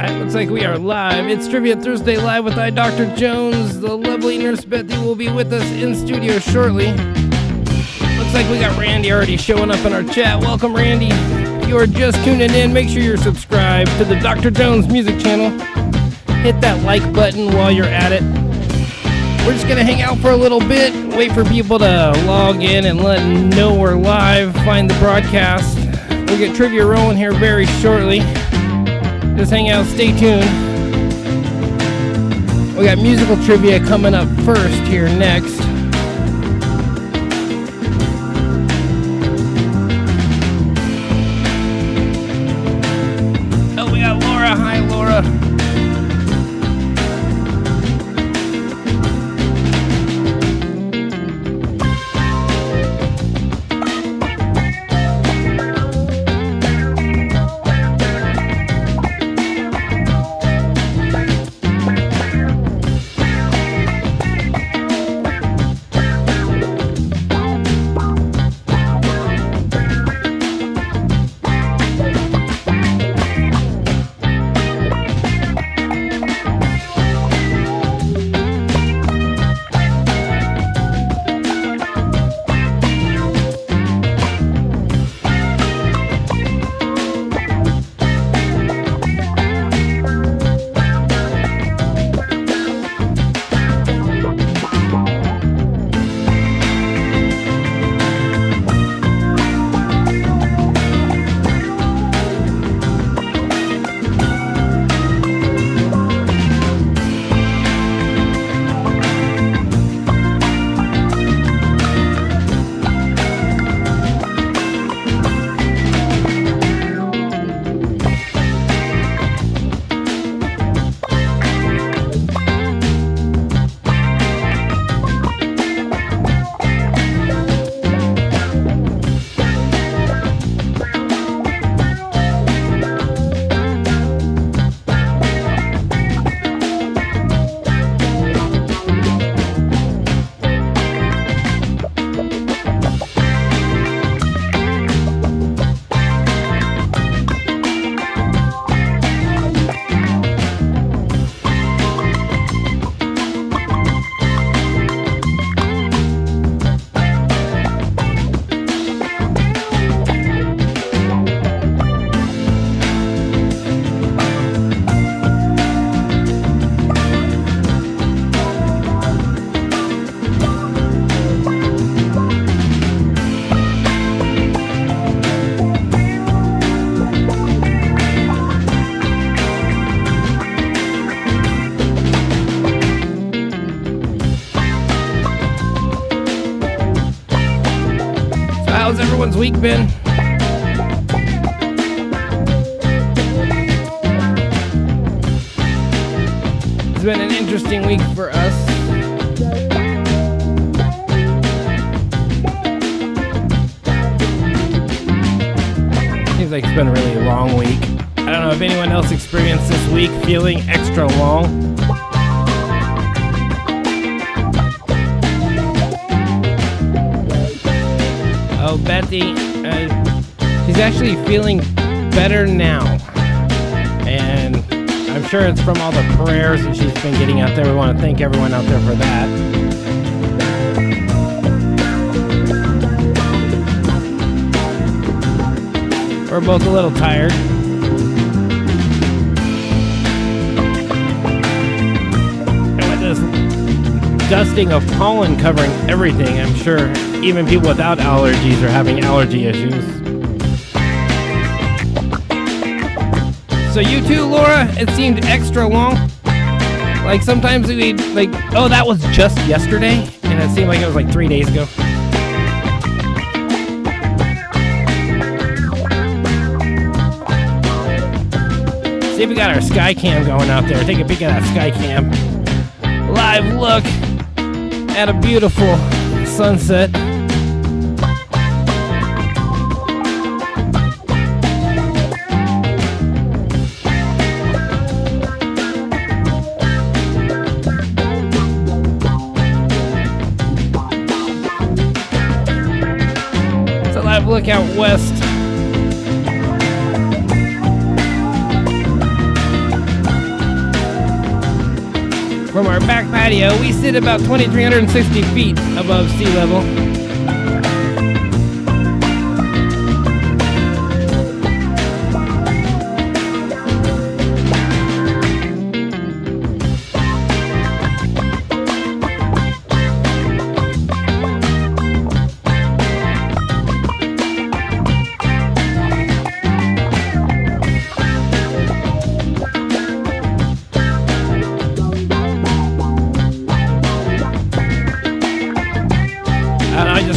Looks like we are live. It's Trivia Thursday live with I, Dr. Jones. The lovely Nurse Bethy will be with us in studio shortly. Looks like we got Randy already showing up in our chat. Welcome, Randy. If you are just tuning in, make sure you're subscribed to the Dr. Jones music channel. Hit that like button while you're at it. We're just going to hang out for a little bit, wait for people to log in and let them know we're live, find the broadcast. We'll get trivia rolling here very shortly. Just hang out, stay tuned. We got musical trivia coming up first here next. Oh, we got Laura. Hi, Laura. How's everyone's week been? It's been an interesting week for us. Seems like it's been a really long week. I don't know if anyone else experienced this week feeling extra long. Oh, Bethy, she's actually feeling better now. And I'm sure it's from all the prayers that she's been getting out there. We want to thank everyone out there for that. We're both a little tired. And with this dusting of pollen covering everything, I'm sure even people without allergies are having allergy issues. So you too, Laura? It seemed extra long. Like sometimes we'd like, oh, that was just yesterday, and it seemed like it was like 3 days ago. See if we got our sky cam going out there. Take a peek at that sky cam. Live look at a beautiful sunset. It's a live look out west. From our back patio, we sit about 2,360 feet above sea level.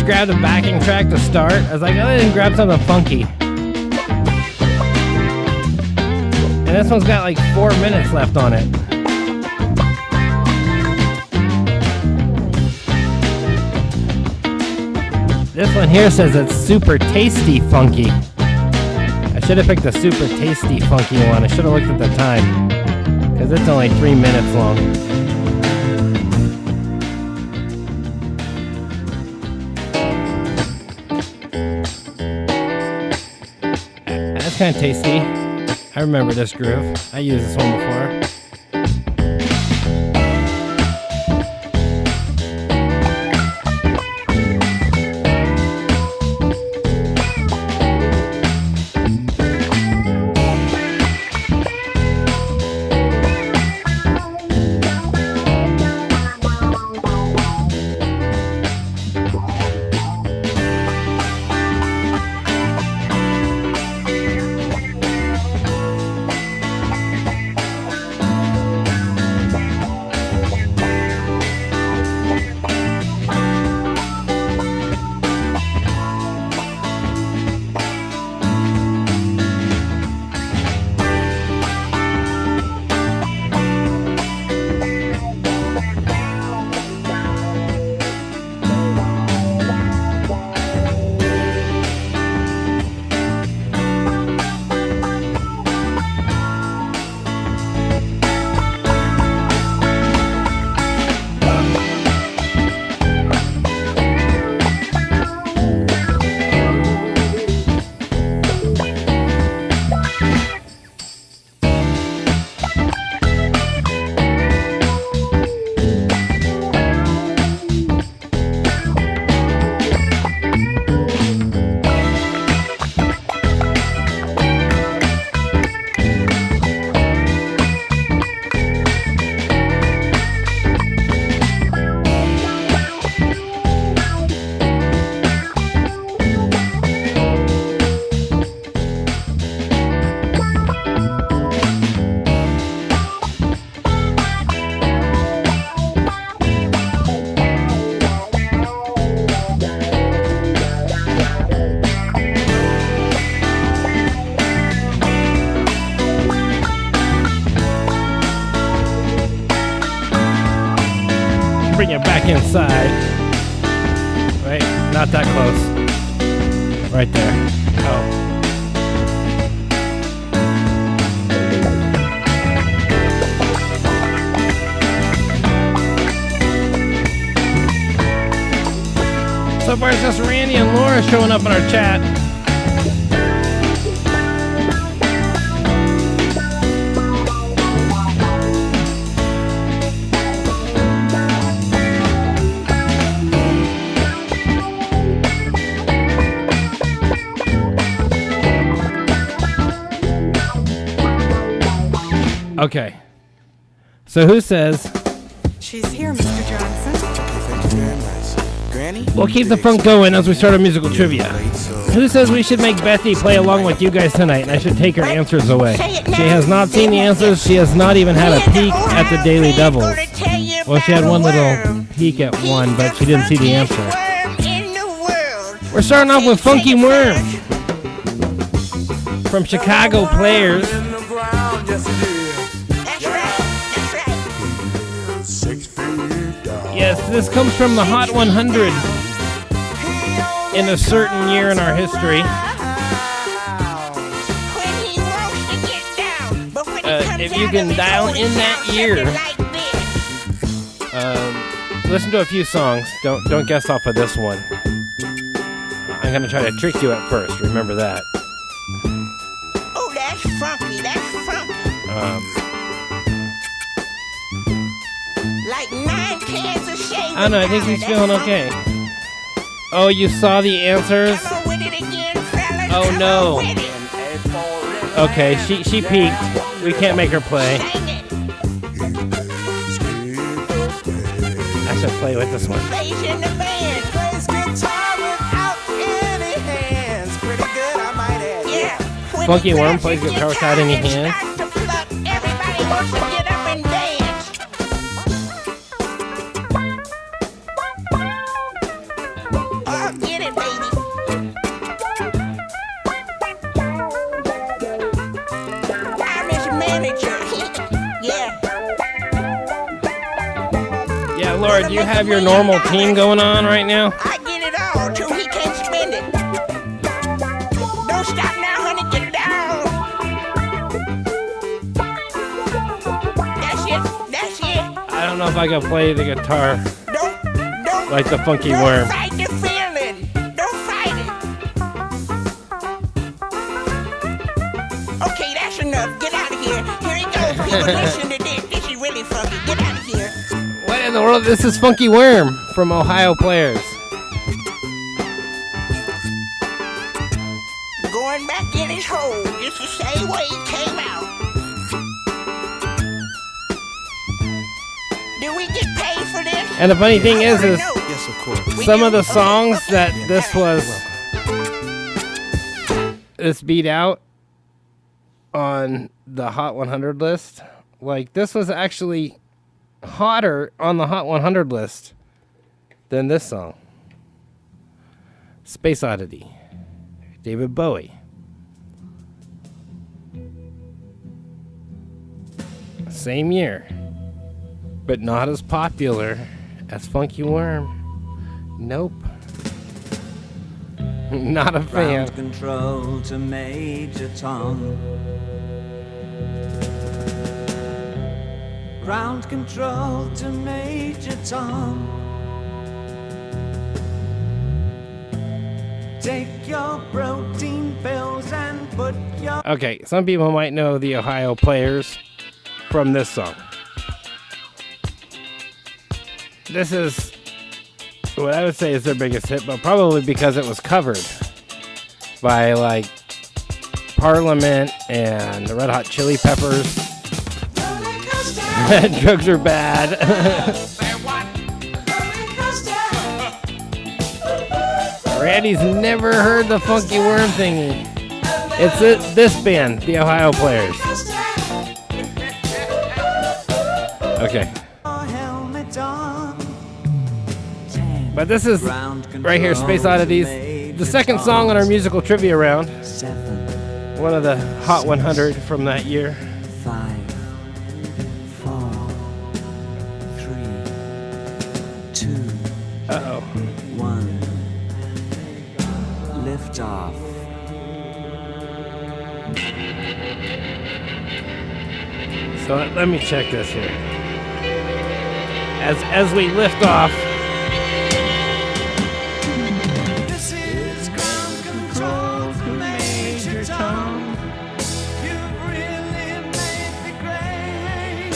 Grabbed a backing track to start. I was like, oh, I didn't grab something funky. And this one's got like 4 minutes left on it. This one here says it's super tasty funky. I should have picked the super tasty funky one. I should have looked at the time, because it's only 3 minutes long. Kind of tasty. I remember this groove. I used this one before. Bring it back inside. Right? Not that close. Right there. Oh. So far it's just Randy and Laura showing up in our chat. Okay. So who says? She's here, Mr. Johnson. Thank you very much. Granny? We'll keep the funk going as we start our musical trivia. Who says we should make Bethy play along with you guys tonight and I should take her answers away? She has not seen the answers. She has not even had a peek at the Daily Doubles. Well, she had one little peek at one, but she didn't see the answer. We're starting off with Funky Worm from Chicago Players. Yes, this comes from the Hot 100 in a certain year in our history. If you can dial in that year, listen to a few songs. Don't guess off of this one. I'm gonna try to trick you at first. Remember that. Oh, that's funky. That's funky. Like 9 cans of shaving I don't know, I think powder, he's feeling that's okay. Oh, you saw the answers? Come on with it again, fellas. Oh, Come no. on with it. Okay, she peeked. We can't make her play. Sing it. I should play with this one. Bass in the band. Plays guitar without any hands. Pretty good, I might add. Yeah. When Funky he Worm grabs plays his guitar without any and hands. starts to pluck, everybody wants to get up and dance. Oh, get it, baby. I'm his manager. Yeah. Yeah, Laura, do you have your normal team going on right now? I get it all till he can't spend it. Don't stop now, honey, get down. That's it, that's it. I don't know if I can play the guitar Don't like the Funky don't Worm. fight the feeling. Don't fight it. Okay, that's enough. Get out of here. Here he goes. People listen to this. This is really funky. Get out of here. What in the world? This is Funky Worm from Ohio Players. Going back in his hole just the same way he came out. Do we get paid for this? And the funny thing is Yes, of course. some of the songs that this beat out on the Hot 100 list, like this was actually hotter on the Hot 100 list than this song. Space Oddity, David Bowie. Same year, but not as popular as Funky Worm. Nope. Not a fan. Ground control to Major Tom. Ground control to Major Tom. Take your protein pills and put your... Okay, some people might know the Ohio Players from this song. This is what I would say is their biggest hit, but probably because it was covered by like Parliament and the Red Hot Chili Peppers. Drugs are bad. Randy's never heard the Funky Worm thingy. It's this band, the Ohio Players. Okay. helmet on. But this is right here, Space Oddities, the second song on our musical trivia round. 7, One of the Hot 100 from that year. 5, 4, 3, 2, Uh-oh. 1. Lift off. So let me check this here. As we lift off, This is ground control to Major Tom. You've really made the grade.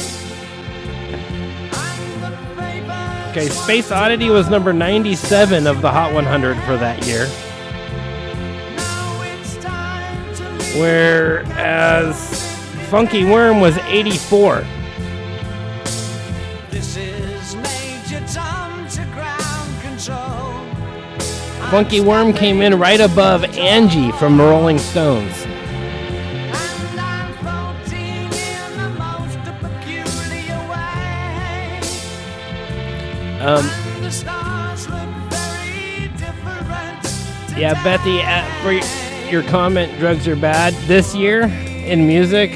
I'm the favorite. okay, Space Oddity was number 97 of the Hot 100 for that year. Now it's time to leave. Whereas Funky Worm was 84. This is Major Tom to ground control. Funky Worm came in right above Angie from the Rolling Stones. And I'm floating in the most peculiar way. And the stars look very different. Yeah, Bethy, for your comment, drugs are bad. This year in music,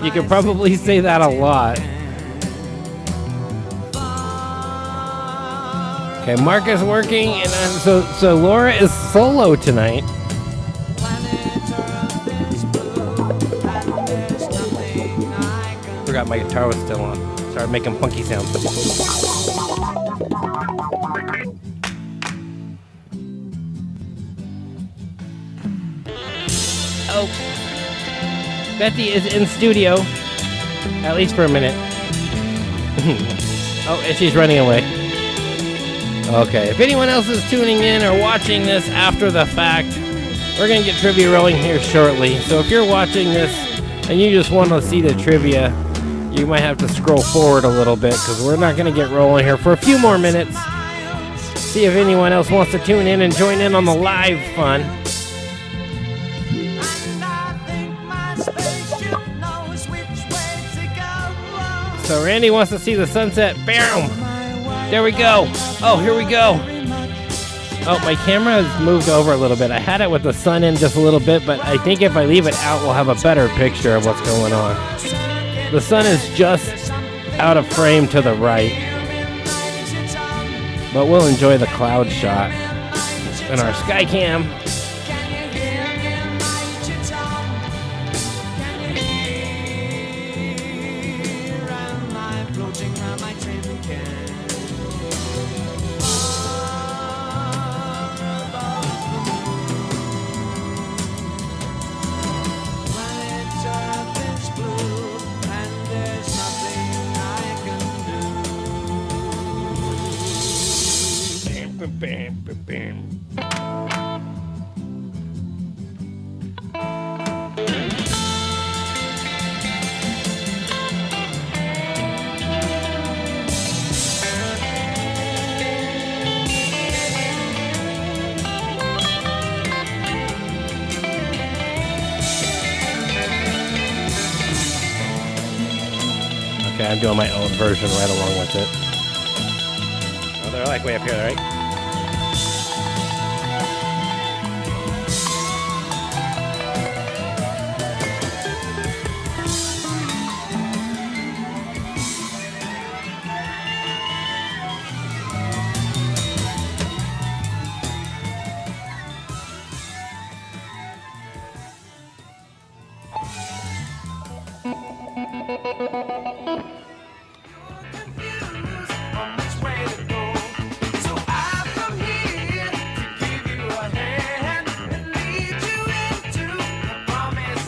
you could probably say that a lot. Okay, Mark is working, and so Laura is solo tonight. Forgot my guitar was still on. Started making funky sounds. Oh, Bethy is in studio, at least for a minute. Oh, and she's running away. Okay, if anyone else is tuning in or watching this after the fact, we're going to get trivia rolling here shortly. So if you're watching this and you just want to see the trivia, you might have to scroll forward a little bit because we're not going to get rolling here for a few more minutes. See if anyone else wants to tune in and join in on the live fun. So Randy wants to see the sunset. Bam! There we go. Oh, here we go. Oh, my camera has moved over a little bit. I had it with the sun in just a little bit, but I think if I leave it out, we'll have a better picture of what's going on. The sun is just out of frame to the right. But we'll enjoy the cloud shot in our sky cam. Okay, I'm doing my own version right along with it. Oh, they're like way up here, right?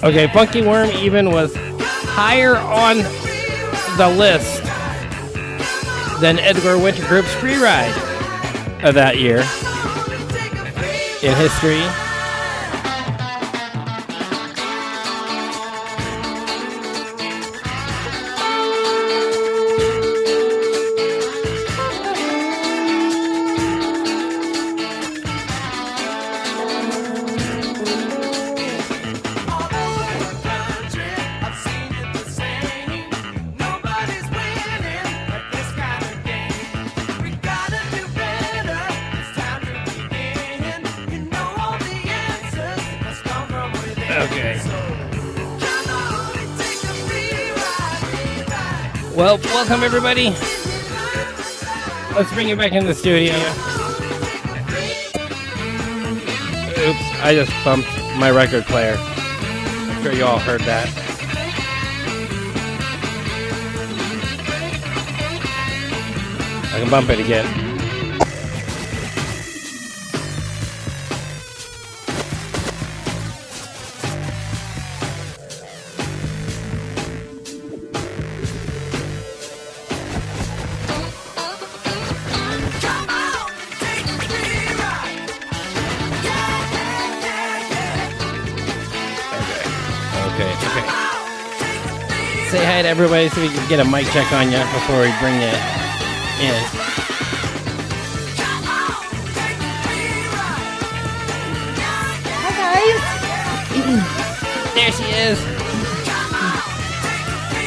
Okay, Funky Worm even was higher on the list than Edgar Winter Group's Free Ride of that year in history. Well, welcome everybody. Let's bring you back in the studio. Oops, I just bumped my record player. I'm sure you all heard that. I can bump it again. Say hi to everybody so we can get a mic check on you before we bring you in. Hi guys. There she is.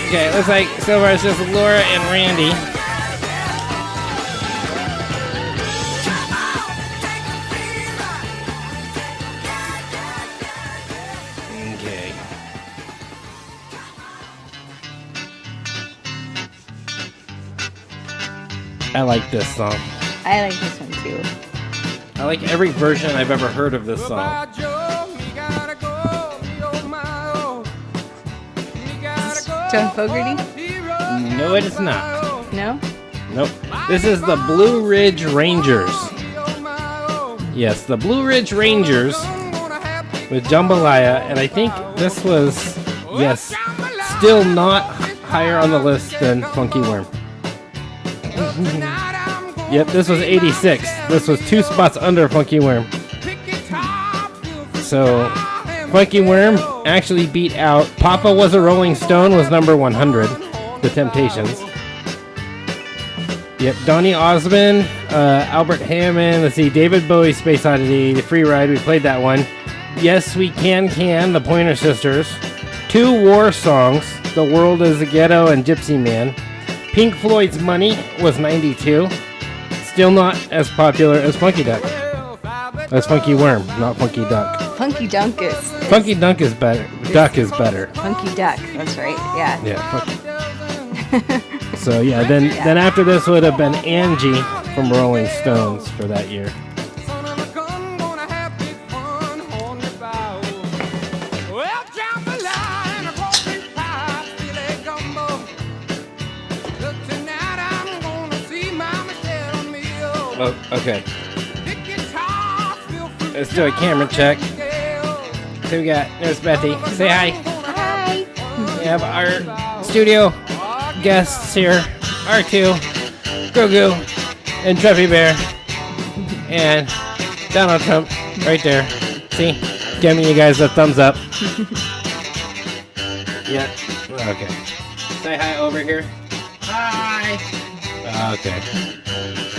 Okay, it looks like so far it's just Laura and Randy. Okay. I like this song. I like this one too. I like every version I've ever heard of this song. John Fogerty? No, it is not. No? Nope. This is the Blue Ridge Rangers. Yes, the Blue Ridge Rangers with Jambalaya, and I think this was, yes, still not higher on the list than Funky Worm. Yep, this was 86. This was 2 spots under Funky Worm. So, Funky Worm actually beat out Papa Was a Rolling Stone was number 100, The Temptations. Yep, Donny Osmond, Albert Hammond, let's see, David Bowie, Space Oddity, The Free Ride, we played that one. Yes, We Can, The Pointer Sisters. 2 war songs, The World is a Ghetto and Gypsy Man. Pink Floyd's Money was 92. Still not as popular as Funky Duck. That's Funky Worm, not Funky Duck. Funky Dunk is. Funky Dunk is better. Duck is better. Funky Duck. That's right. Yeah. Yeah. So yeah, then after this would have been Angie from Rolling Stones for that year. Oh, okay. Let's do a camera check. So we got Nurse Bethy. Say hi. Hi. We have our studio guests here. R2, Grogu, and Treffy Bear. And Donald Trump right there. See? Giving you guys a thumbs up. Yeah. Okay. Say hi over here. Hi. Okay.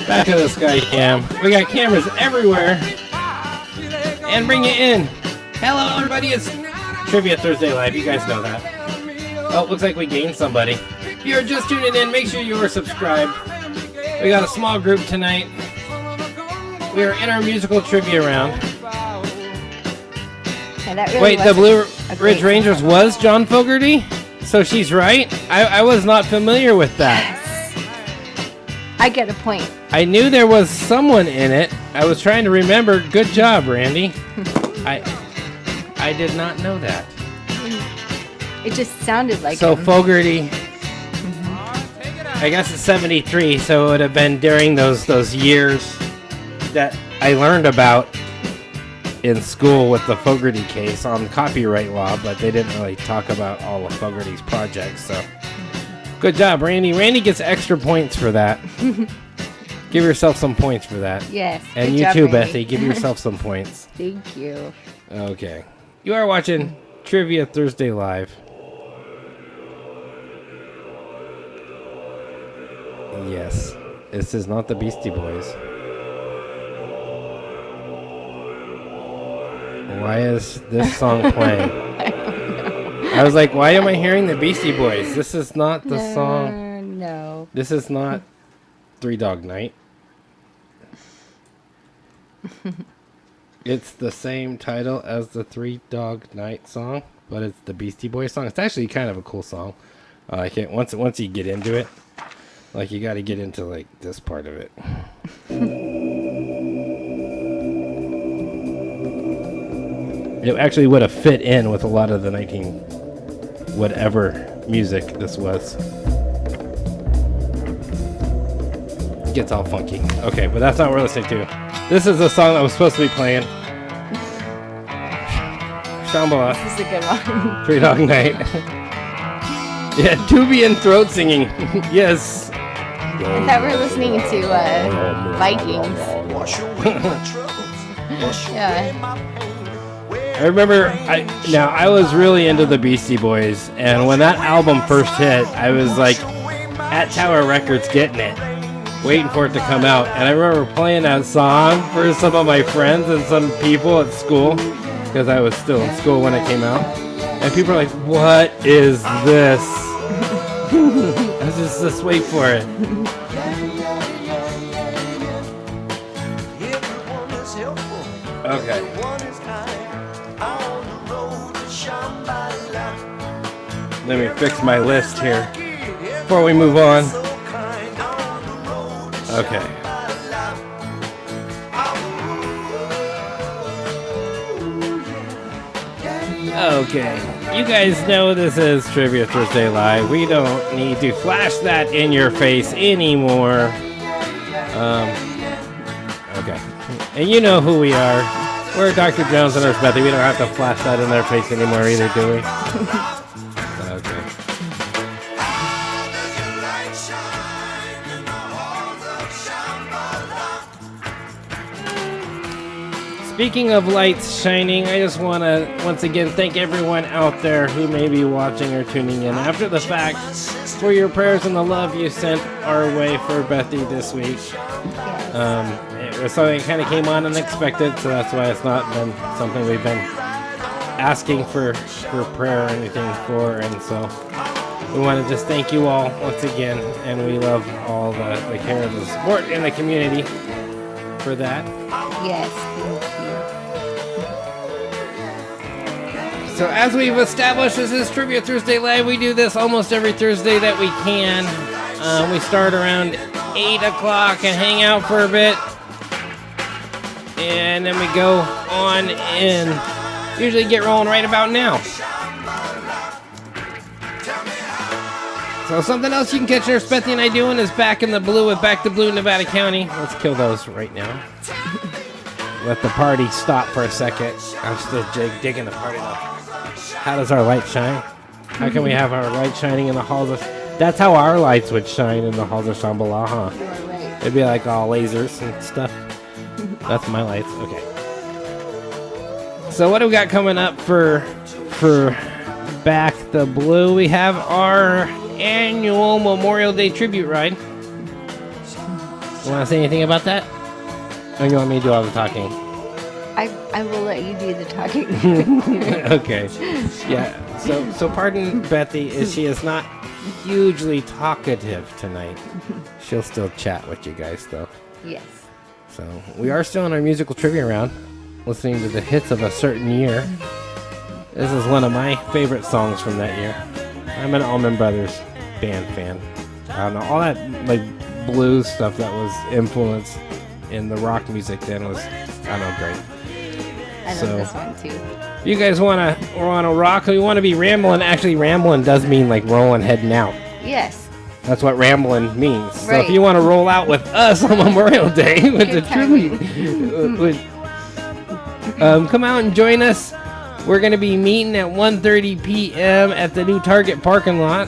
Back to the sky cam. We got cameras everywhere. And bring it in. Hello, everybody. It's Trivia Thursday Live. You guys know that. Oh, looks like we gained somebody. If you're just tuning in, make sure you are subscribed. We got a small group tonight. We are in our musical trivia round. Yeah, that really Wait, the was Blue Ridge Rangers was John Fogerty? So she's right? I was not familiar with that. I get a point. I knew there was someone in it. I was trying to remember. Good job, Randy. I did not know that. It just sounded like So him. Fogerty, I guess it's 73, so it would have been during those years that I learned about in school with the Fogerty case on copyright law, but they didn't really talk about all of Fogerty's projects, so good job, Randy. Randy gets extra points for that. Give yourself some points for that. Yes. And good you job, too, Randy. Bethy. Give yourself some points. Thank you. Okay. You are watching Trivia Thursday Live. Yes. This is not the Beastie Boys. Why is this song playing? I was like, why am I hearing the Beastie Boys? This is not the song. No. This is not Three Dog Night. It's the same title as the Three Dog Night song, but it's the Beastie Boys song. It's actually kind of a cool song. I can't once you get into it, like you got to get into like this part of it. It actually would have fit in with a lot of the 19 whatever music this was. It gets all funky. Okay, but that's not what we're listening to. This is a song that was supposed to be playing. Shambhala. This is a good one. Three Dog Night. Yeah, Tubian throat singing. Yes. I thought we were listening to Vikings. Yeah. I remember, I was really into the Beastie Boys, and when that album first hit, I was like at Tower Records getting it, waiting for it to come out. And I remember playing that song for some of my friends and some people at school, because I was still in school when it came out. And people are like, what is this? I was just wait for it. Okay. Let me fix my list here before we move on. Okay. Okay. You guys know this is Trivia Thursday Live. We don't need to flash that in your face anymore. Okay. And you know who we are. We're Dr. Jones and Nurse Bethy. We don't have to flash that in their face anymore either, do we? Okay. Speaking of lights shining, I just want to once again thank everyone out there who may be watching or tuning in after the fact for your prayers and the love you sent our way for Bethy this week. It was something that kind of came on unexpected, so that's why it's not been something we've been asking for prayer or anything for, and so we want to just thank you all once again, and we love all the care and the support in the community for that. Yes, thank you. So as we've established, this is Trivia Thursday Live. We do this almost every Thursday that we can. We start around 8 o'clock and hang out for a bit, and then we go on and usually get rolling right about now. So something else you can catch Nurse Bethy and I doing is Back in the Blue with Back to Blue, Nevada County. Let's kill those right now. Let the party stop for a second. I'm still digging the party though. How does our light shine? How can we have our light shining in the halls of... That's how our lights would shine in the halls of Shambhala, huh? You are right. It'd be like all lasers and stuff. That's my lights. Okay. So what do we got coming up for Back the Blue? We have our annual Memorial Day tribute ride. You want to say anything about that? Or you want me to do all the talking? I will let you do the talking. Okay. Yeah. So pardon Bethy, she is not hugely talkative tonight. She'll still chat with you guys though. Yes. So we are still in our musical trivia round, listening to the hits of a certain year. This is one of my favorite songs from that year. I'm an Allman Brothers band fan. I don't know, all that like blues stuff that was influenced in the rock music then was, I don't know, great. I love this one too. You guys wanna rock? We want to be rambling. Actually, rambling does mean like rolling, heading out. Yes. That's what rambling means. So Right. if you want to roll out with us on Memorial Day with Good the tribute, come out and join us. We're going to be meeting at 1:30 p.m. at the new Target parking lot,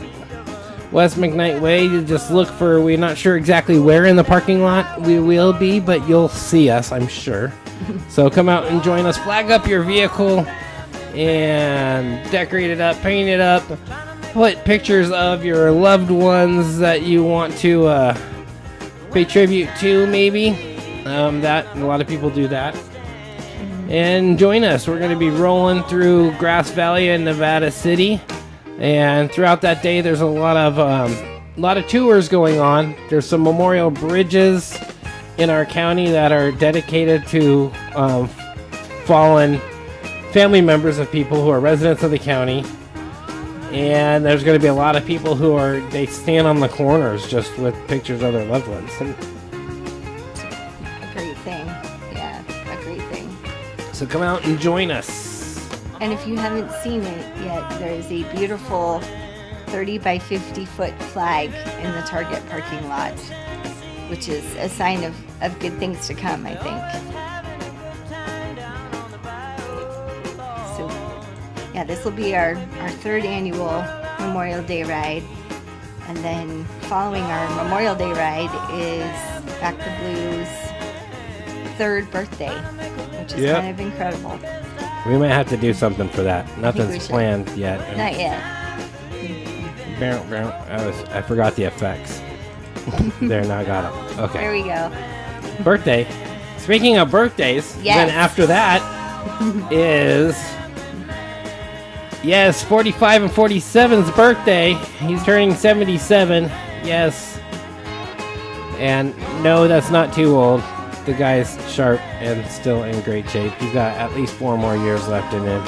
West McKnight Way. You just look for, we're not sure exactly where in the parking lot we will be, but you'll see us, I'm sure. So come out and join us. Flag up your vehicle and decorate it up, paint it up. Put pictures of your loved ones that you want to pay tribute to, maybe. That a lot of people do that. And join us. We're going to be rolling through Grass Valley and Nevada City, and throughout that day, there's a lot of tours going on. There's some memorial bridges in our county that are dedicated to fallen family members of people who are residents of the county. And there's going to be a lot of people they stand on the corners just with pictures of their loved ones. And A great thing. Yeah, a great thing. so come out and join us. And if you haven't seen it yet, there is a beautiful 30 by 50 foot flag in the Target parking lot, which is a sign of good things to come, I think. So, yeah, this will be our third annual Memorial Day ride. And then following our Memorial Day ride is Back the Blues' third birthday, which is Yep. kind of incredible. We might have to do something for that. we Nothing's should. planned yet. Not yet. I forgot the effects. There, now I got them. There Okay. we go. Birthday. Speaking of birthdays, Yes. then after that is... Yes, 45 and 47's birthday. He's turning 77. Yes. And no, that's not too old. The guy's sharp and still in great shape. He's got at least 4 more years left in him.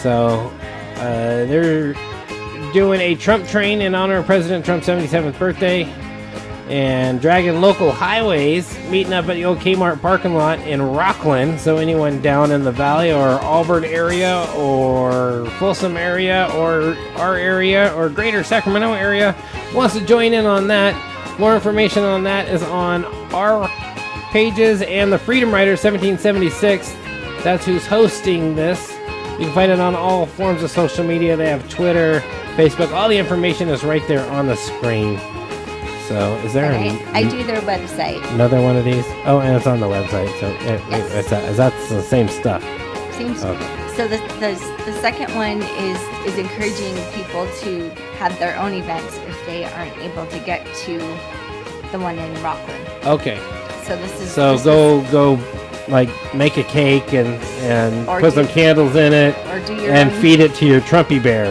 So, they're doing a Trump train in honor of President Trump's 77th birthday and dragging local highways, meeting up at the old Kmart parking lot in Rockland. So anyone down in the Valley or Auburn area or Folsom area or our area or greater Sacramento area wants to join in on that. More information on that is on our pages and the Freedom Riders 1776. That's who's hosting this. You can find it on all forms of social media. They have Twitter, Facebook. All the information is right there on the screen. So is there I do their website. another one of these? Oh, and it's on the website. So Yes. that's the same stuff. Seems Okay. so. The second one is encouraging people to have their own events if they aren't able to get to the one in Rockland. Okay. So this is So go like make a cake and Or put do- some candles in it or do your and own, feed it to your Trumpy bear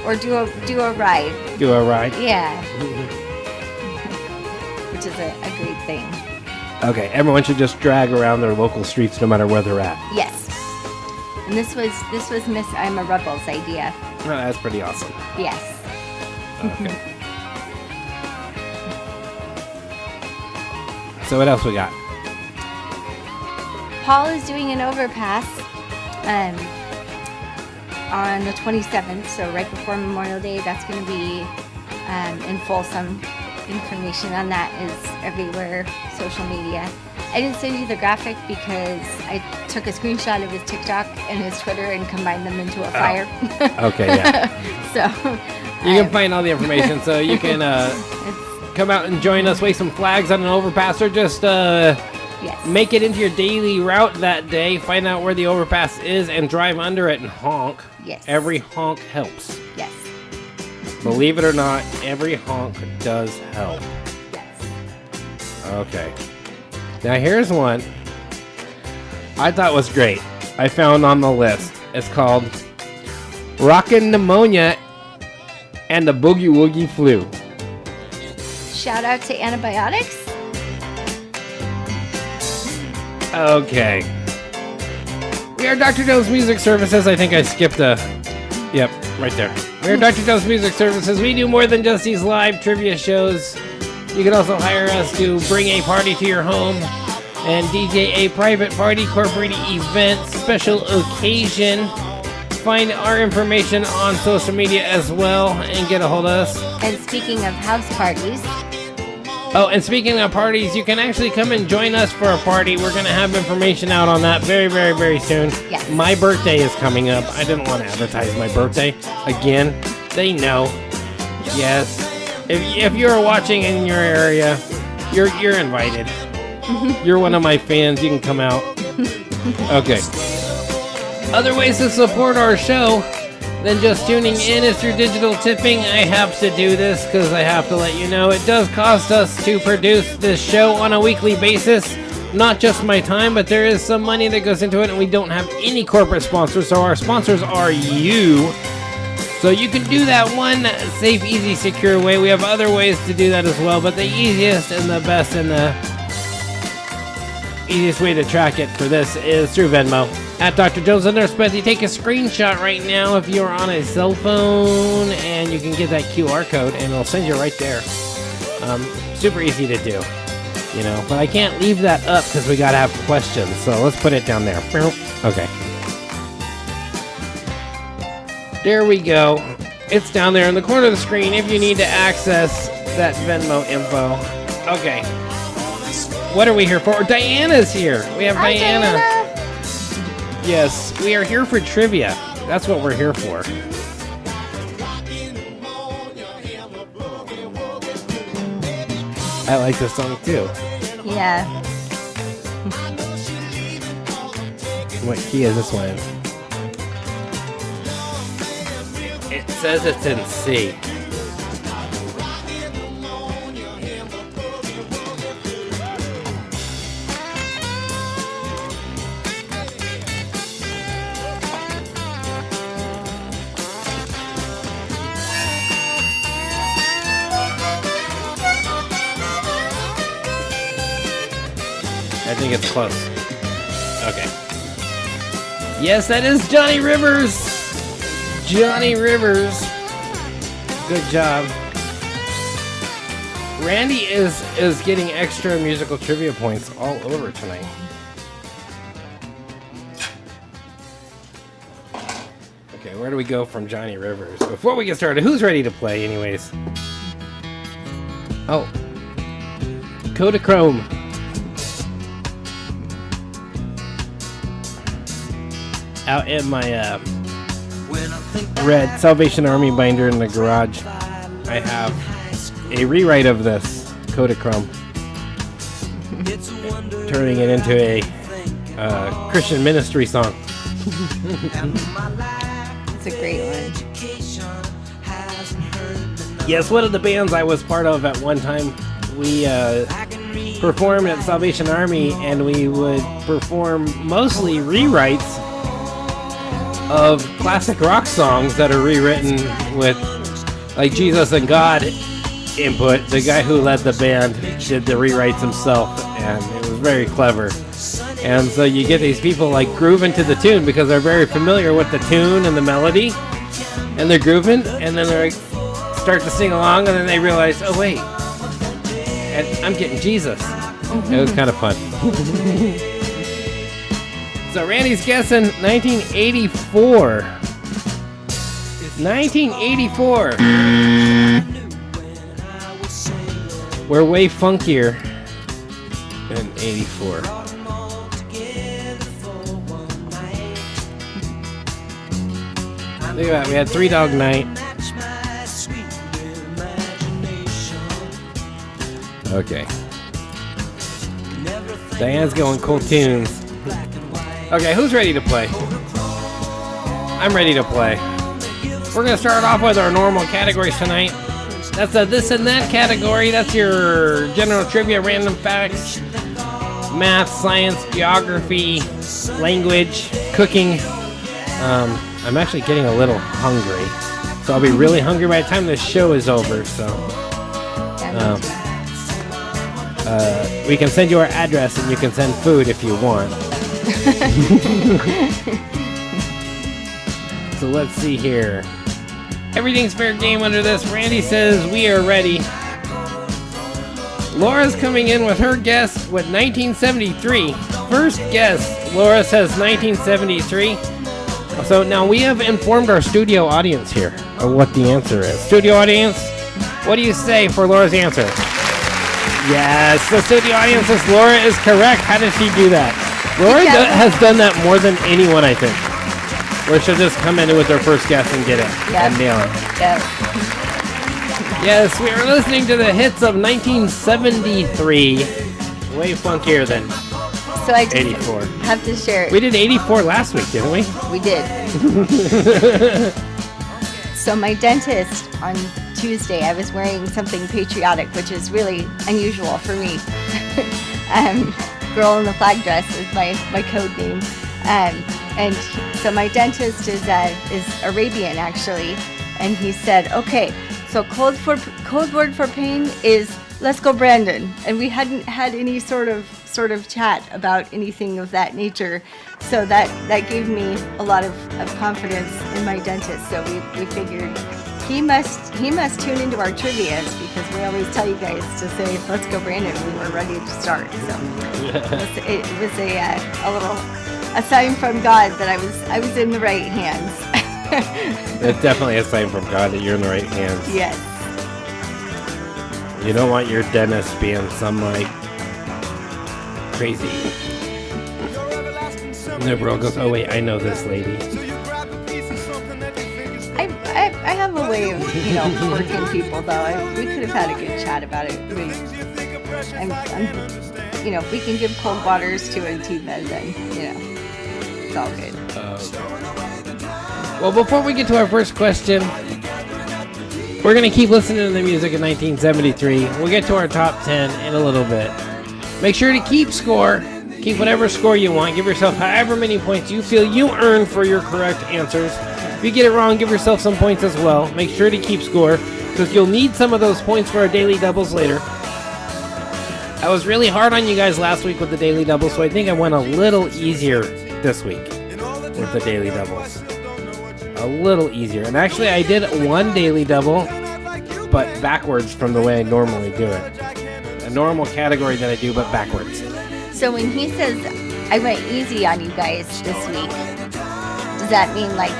or do a ride. do a ride. Yeah. Which is a great thing. Okay, everyone should just drag around their local streets no matter where they're at. Yes. And this was Miss I'm a Rebel's idea. Oh, that's pretty awesome. Yes. Okay. So what else we got? Paul is doing an overpass on the 27th, so right before Memorial Day. That's going to be in Folsom. Information on that is everywhere, social media. I didn't send you the graphic because I took a screenshot of his TikTok and his Twitter and combined them into a flyer. Okay, yeah. So You can find all the information, so you can it's, come out and join us, wave some flags on an overpass, or just yes. make it into your daily route that day, find out where the overpass is, and drive under it and honk. Yes. Every honk helps. Yes. Believe it or not, every honk does help. Yes. Okay. Now here's one I thought was great. I found on the list. It's called Rockin' Pneumonia and the Boogie Woogie Flu. Shout out to antibiotics. Okay. We are Dr. Joe's Music Services. I think I skipped a... Yep, right there. We are Dr. Joe's Music Services. We do more than just these live trivia shows. You can also hire us to bring a party to your home and DJ a private party, corporate event, special occasion. Find our information on social media as well and get a hold of us. And speaking of house parties, Oh, and speaking of parties, you can actually come and join us for a party. We're going to have information out on that very, very, very soon. Yes. My birthday is coming up. I didn't want to advertise my birthday. Again, they know. Yes. If you're watching in your area, you're invited. You're one of my fans. You can come out. Okay. Other ways to support our show than just tuning in is through digital tipping. I have to do this because I have to let you know it does cost us to produce this show on a weekly basis. Not just my time, but there is some money that goes into it, and we don't have any corporate sponsors, so our sponsors are you. So you can do that one safe, easy, secure way. We have other ways to do that as well, but the easiest and the best and the easiest way to track it for this is through Venmo. At Dr. Jones and Nurse Bethy, take a screenshot right now if you're on a cell phone, and you can get that QR code, and it'll send you right there. Super easy to do, you know. But I can't leave that up because we gotta have questions. So let's put it down there. Okay. There we go. It's down there in the corner of the screen if you need to access that Venmo info. Okay. What are we here for? Diana's here. We have Hi, Diana. Yes, we are here for trivia. That's what we're here for. I like this song too. Yeah. What key is this one in? It says it's in C. I think it's close. Okay. Yes, that is Johnny Rivers. Johnny Rivers. Good job. Randy is getting extra musical trivia points all over tonight. Okay, where do we go from Johnny Rivers? Before we get started, who's ready to play anyways? Oh. Kodachrome. Out in my red Salvation Army binder in the garage, I have a rewrite of this Kodachrome, turning it into a Christian ministry song. It's a great one. Yes, one of the bands I was part of at one time, we performed at Salvation Army, and we would perform mostly rewrites of classic rock songs that are rewritten with like Jesus and God input. The guy who led the band did the rewrites himself, and it was very clever. And so you get these people like grooving to the tune because they're very familiar with the tune and the melody, and they're grooving, and then they start to sing along, and then they realize, oh wait, and I'm getting Jesus. It was kind of fun. So Randy's guessing 1984. 1984. We're way funkier than 84. Look at that, we had Three Dog Night. Okay. Diane's going cool tunes. Okay, who's ready to play? I'm ready to play. We're going to start off with our normal categories tonight. That's a this and that category. That's your general trivia, random facts, math, science, geography, language, cooking. I'm actually getting a little hungry, so I'll be really hungry by the time this show is over. So we can send you our address, and you can send food if you want. So let's see here. Everything's fair game under this. Randy says we are ready. Laura's coming in with her guess with 1973. First guess, Laura says 1973. So now we have informed our studio audience here of what the answer is. Studio audience, what do you say for Laura's answer? Yes, the studio audience says Laura is correct. How did she do that? Laura has done that more than anyone, I think. Where she'll just come in with her first guess and get it. Yep. And nail it. Yep. Yes, we are listening to the hits of 1973. Way funkier than So I just 84. have to share. We did 84 last week, didn't we? We did. So my dentist on Tuesday, I was wearing something patriotic, which is really unusual for me. Girl in the flag dress is my code name. So my dentist is Arabian, actually, and he said, okay, so code word for pain is let's go Brandon. And we hadn't had any sort of chat about anything of that nature, so that gave me a lot of confidence in my dentist. So we figured he must tune into our trivias, because we always tell you guys to say let's go Brandon when we're ready to start. So it was a little a sign from God that I was in the right hands. It's definitely a sign from God that you're in the right hands. Yes. You don't want your dentist being some like crazy. And the girl goes, oh wait, I know this lady. I have a way of working people, though. We could have had a good chat about it. If we can give cold waters to a tea bed, then it's all good. Well, before we get to our first question, we're going to keep listening to the music of 1973. We'll get to our top 10 in a little bit. Make sure to keep score. Keep whatever score you want. Give yourself however many points you feel you earn for your correct answers. If you get it wrong, give yourself some points as well. Make sure to keep score, because you'll need some of those points for our daily doubles later. I was really hard on you guys last week with the daily doubles, so I think I went a little easier this week with the daily doubles. A little easier. And actually, I did one daily double, but backwards from the way I normally do it. A normal category that I do, but backwards. So when he says I went easy on you guys this week, does that mean like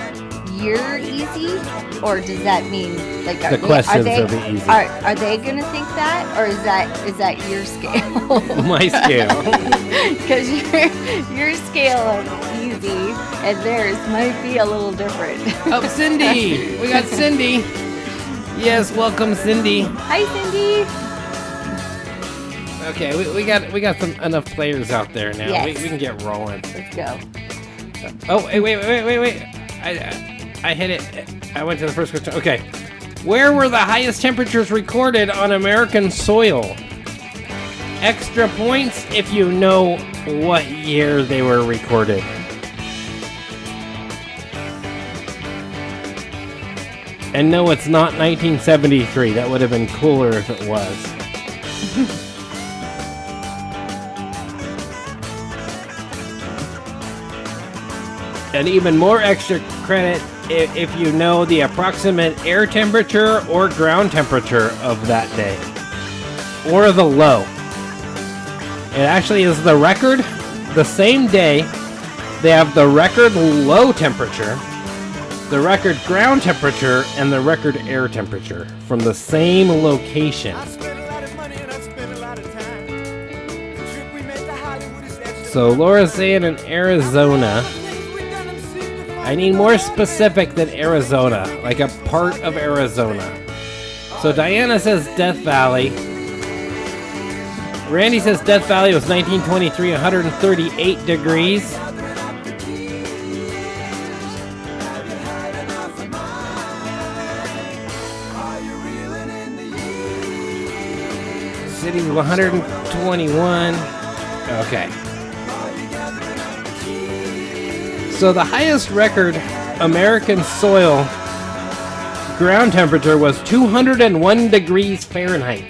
you're easy, or does that mean like the questions will be easy? Are they gonna think that, or is that your scale? My scale. Because your scale of easy and theirs might be a little different. Oh, Cindy! We got Cindy. Yes, welcome, Cindy. Hi, Cindy. Okay, we got some enough players out there now. Yes. We can get rolling. Let's go. Oh, hey, wait. I hit it. I went to the first question. Okay. Where were the highest temperatures recorded on American soil? Extra points if you know what year they were recorded. And no, it's not 1973. That would have been cooler if it was. And even more extra credit if you know the approximate air temperature or ground temperature of that day. Or the low. It actually is the record. The same day, they have the record low temperature, the record ground temperature, and the record air temperature from the same location. So Laura's saying in Arizona. I need more specific than Arizona, like a part of Arizona. So Diana says Death Valley. Randy says Death Valley was 1923, 138 degrees. City's 121. Okay. So the highest record American soil ground temperature was 201 degrees Fahrenheit.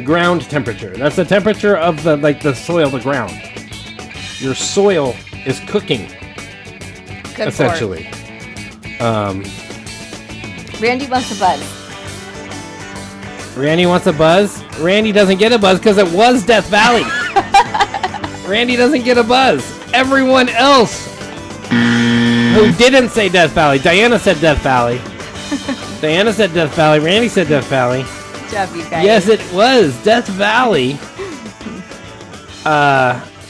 Ground temperature. That's the temperature of the soil, the ground. Your soil is cooking. Good essentially. Randy wants a buzz. Randy wants a buzz. Randy doesn't get a buzz because it was Death Valley. Randy doesn't get a buzz. Everyone else who didn't say Death Valley. Diana said Death Valley. Diana said Death Valley. Randy said Death Valley. Good job, you guys. Yes, it was Death Valley.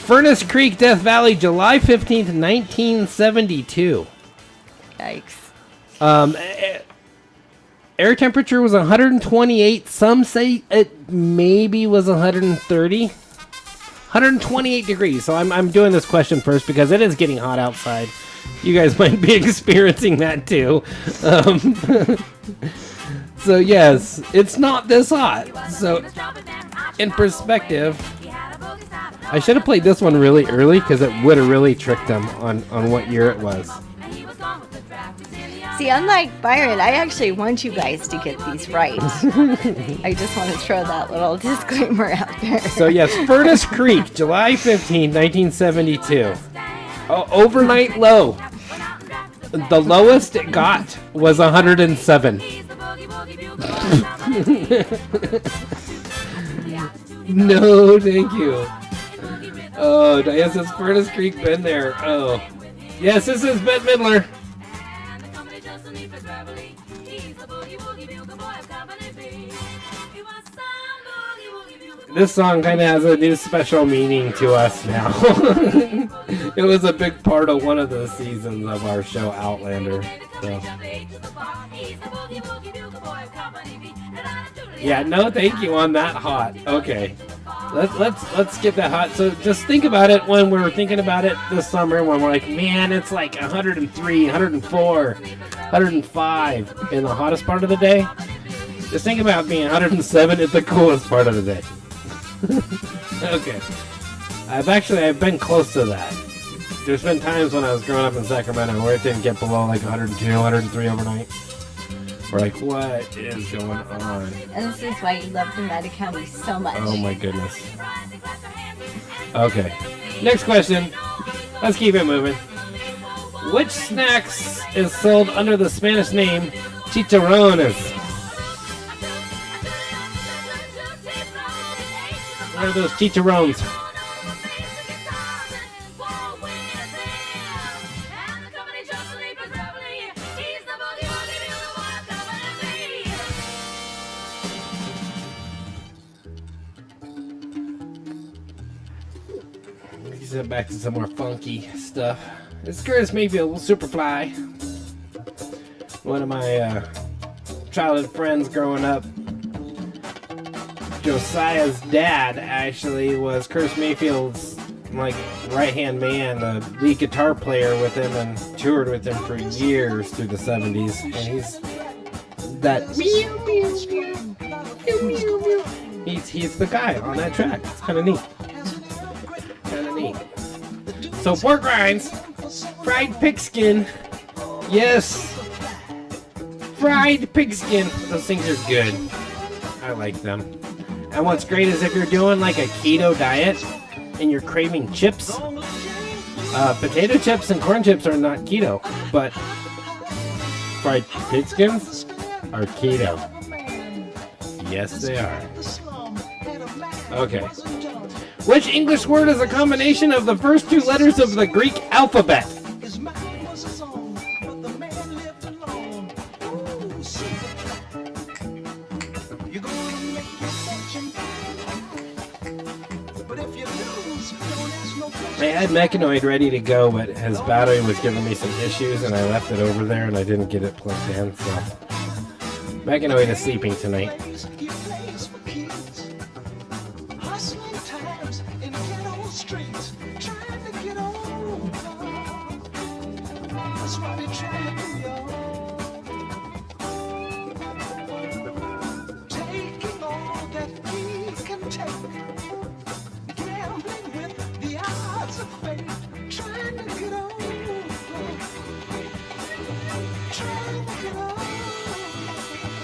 Furnace Creek, Death Valley, July 15th, 1972. Yikes. Air temperature was 128. Some say it maybe was 130. 128 degrees. So I'm doing this question first because it is getting hot outside. You guys might be experiencing that too. So yes, it's not this hot. So in perspective, I should have played this one really early because it would have really tricked them on what year it was. See, unlike Byron, I actually want you guys to get these right. I just want to throw that little disclaimer out there. So yes, Furnace Creek, July 15, 1972. Overnight low. The lowest it got was 107. No, thank you. Oh, Diane says Furnace Creek been there. Oh. Yes, this is Bette Midler. This song kind of has a new special meaning to us now. It was a big part of one of the seasons of our show, Outlander. So. Yeah, no, thank you on that hot. Okay, let's get that hot. So just think about it when we're thinking about it this summer, when we're like, man, it's like 103, 104, 105 in the hottest part of the day. Just think about being 107 at the coolest part of the day. Okay. I've been close to that. There's been times when I was growing up in Sacramento where it didn't get below like 102, 103 overnight. We're like, what is going on? And this is why you love Nevada County so much. Oh my goodness. Okay. Next question. Let's keep it moving. Which snacks is sold under the Spanish name chicharrones? What are those chicharrones? Let's get back to some more funky stuff. This Curtis Mayfield, Superfly. One of my childhood friends growing up. Josiah's dad actually was Curtis Mayfield's like right-hand man, the lead guitar player with him, and toured with him for years through the 70s. And he's that he's the guy on that track. It's kind of neat. So pork rinds, fried pigskin. Yes, fried pigskin. Those things are good. I like them. And what's great is if you're doing like a keto diet and you're craving chips, potato chips and corn chips are not keto, but fried pigskins are keto. Yes, they are. Okay. Which English word is a combination of the first two letters of the Greek alphabet? I had Mechanoid ready to go, but his battery was giving me some issues, and I left it over there, and I didn't get it plugged in, so... Mechanoid is sleeping tonight.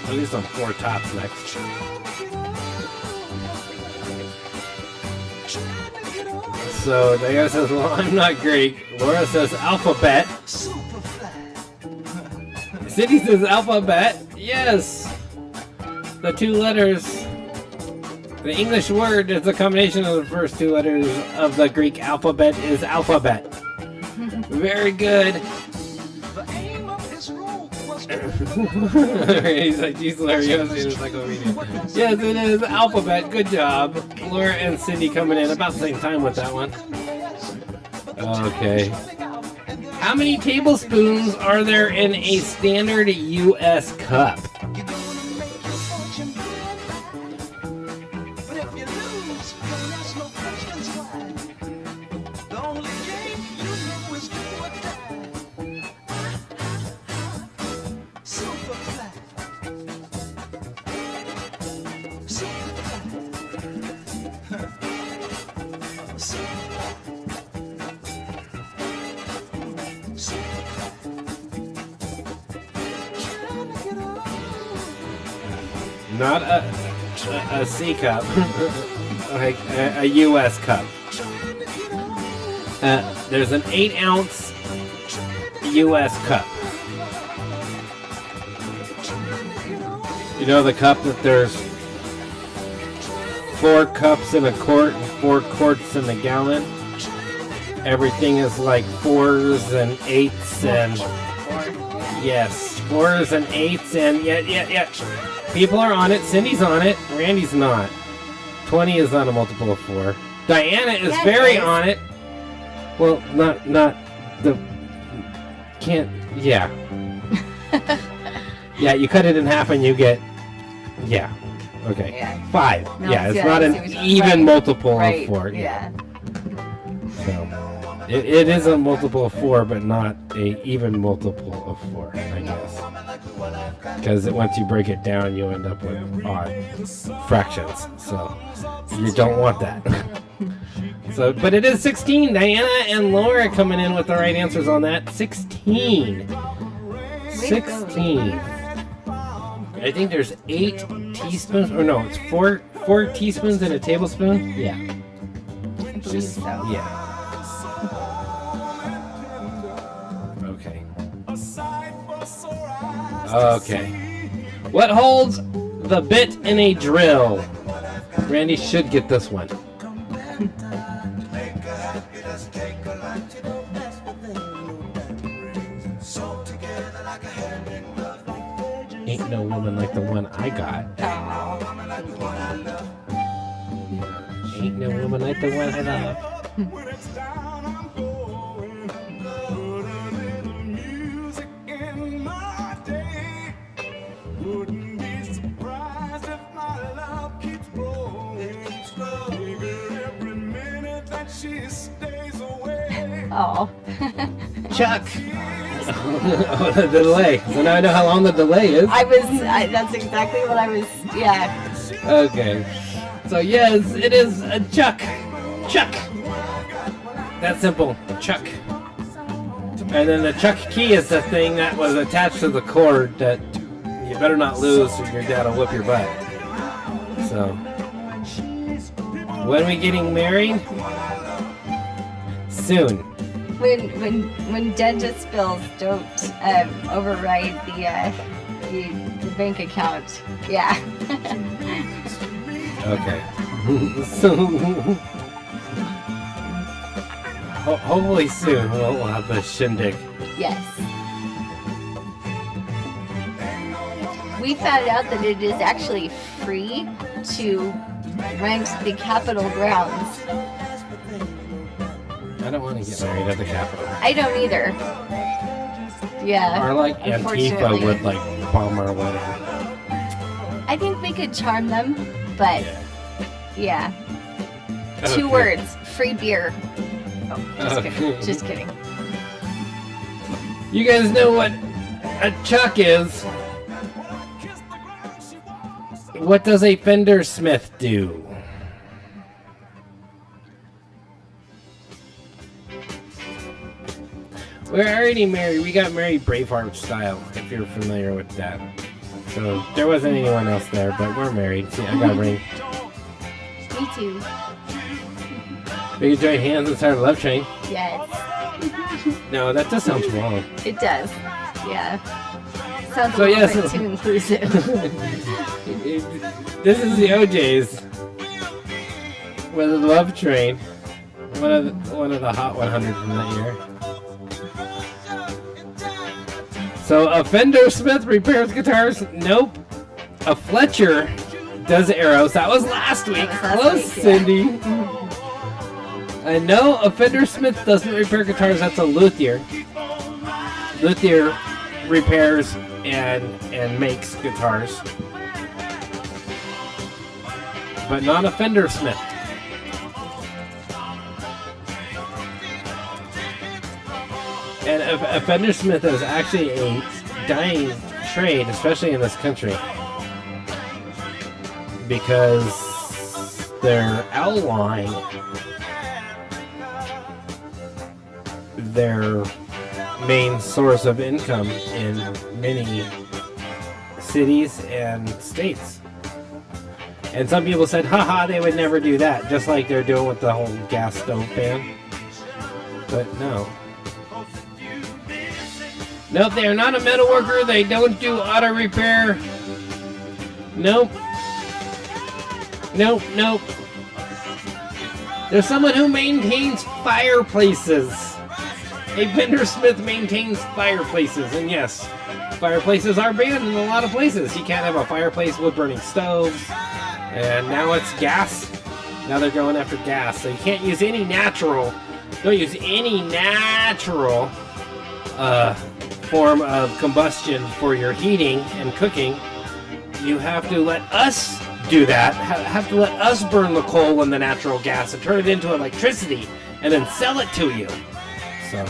At least on 4 tops next. So Diana says, well, I'm not Greek. Laura says alphabet. Cindy says alphabet. Yes. The 2 letters. The English word is a combination of the first 2 letters of the Greek alphabet is alphabet. Very good. He's like, geez, Larry, you haven't seen this encyclopedia. Yes, it is alphabet. Good job. Laura and Cindy coming in about the same time with that one. Okay. How many tablespoons are there in a standard U.S. cup? Not a C cup, like a U.S. cup. There's an 8-ounce U.S. cup. You know the cup that there's 4 cups in a quart and 4 quarts in a gallon? Everything is like 4s and 8s and... Yes, 4s and 8s and... Yeah. People are on it. Cindy's on it. Randy's not. 20 is not a multiple of 4. Diana is very on it. Well, not the... Can't... Yeah. Yeah, you cut it in half and you get... Yeah. Okay. Yeah. 5. No, yeah, it's yeah, not I an see what you- even multiple Right. of 4. Yeah. So, it is a multiple of 4, but not a even multiple of 4, I guess. Because once you break it down, you end up with odd fractions. So you don't want that. So, but it is 16. Diana and Laura coming in with the right answers on that. 16. 16. I think there's 8 teaspoons. Or no, it's 4 teaspoons in a tablespoon. Yeah. I believe so. Yeah. Okay. Okay. What holds the bit in a drill? Randy should get this one. Ain't no woman like the one I got. Ain't no woman like the one I love. Music in my day. Oh. Chuck. Oh, the delay. So now I know how long the delay is. That's exactly what I was, yeah. Okay. So yes, it is a Chuck. Chuck. That's simple. Chuck. And then the Chuck key is the thing that was attached to the cord that you better not lose or your dad will whip your butt. So, when are we getting married? Soon. When dentist bills don't override the bank account, yeah. Okay. So, hopefully soon we'll have the shindig. Yes. We found out that it is actually free to rent the Capitol grounds. I don't want to get married at the Capitol. I don't either. Yeah. Or like Antifa unfortunately. would like bomb our wedding. I think we could charm them, but yeah. Okay. 2 words: free beer. Oh, just Okay. kidding. Just kidding. You guys know what a chuck is? What does a fender smith do? We're already married. We got married Braveheart style, if you're familiar with that. So there wasn't anyone else there, but we're married. See, I got a ring. Me too. We can join hands and start a love train. Yes. No, that just sounds wrong. It does. Yeah. Sounds a So, little yes. bit too inclusive. This is the OJs with a love train. One of the Hot 100 from that year. So a Fender Smith repairs guitars? Nope. A Fletcher does arrows. That was last week. That was last Close, week, yeah. Cindy. No, a Fender Smith doesn't repair guitars. That's a luthier. Luthier repairs and makes guitars, but not a Fender Smith. And a Fender Smith is actually a dying trade, especially in this country, because their outline, their main source of income in many cities and states. And some people said, haha, they would never do that, just like they're doing with the whole gas stove ban. But no. Nope, they are not a metal worker. They don't do auto repair. Nope. Nope, nope. There's someone who maintains fireplaces. A Fender Smith maintains fireplaces, and yes, fireplaces are banned in a lot of places. You can't have a fireplace with burning stoves, and now it's gas. Now they're going after gas, so you can't use any natural. Don't use any natural form of combustion for your heating and cooking. You have to let us do that. Have to let us burn the coal and the natural gas and turn it into electricity, and then sell it to you. So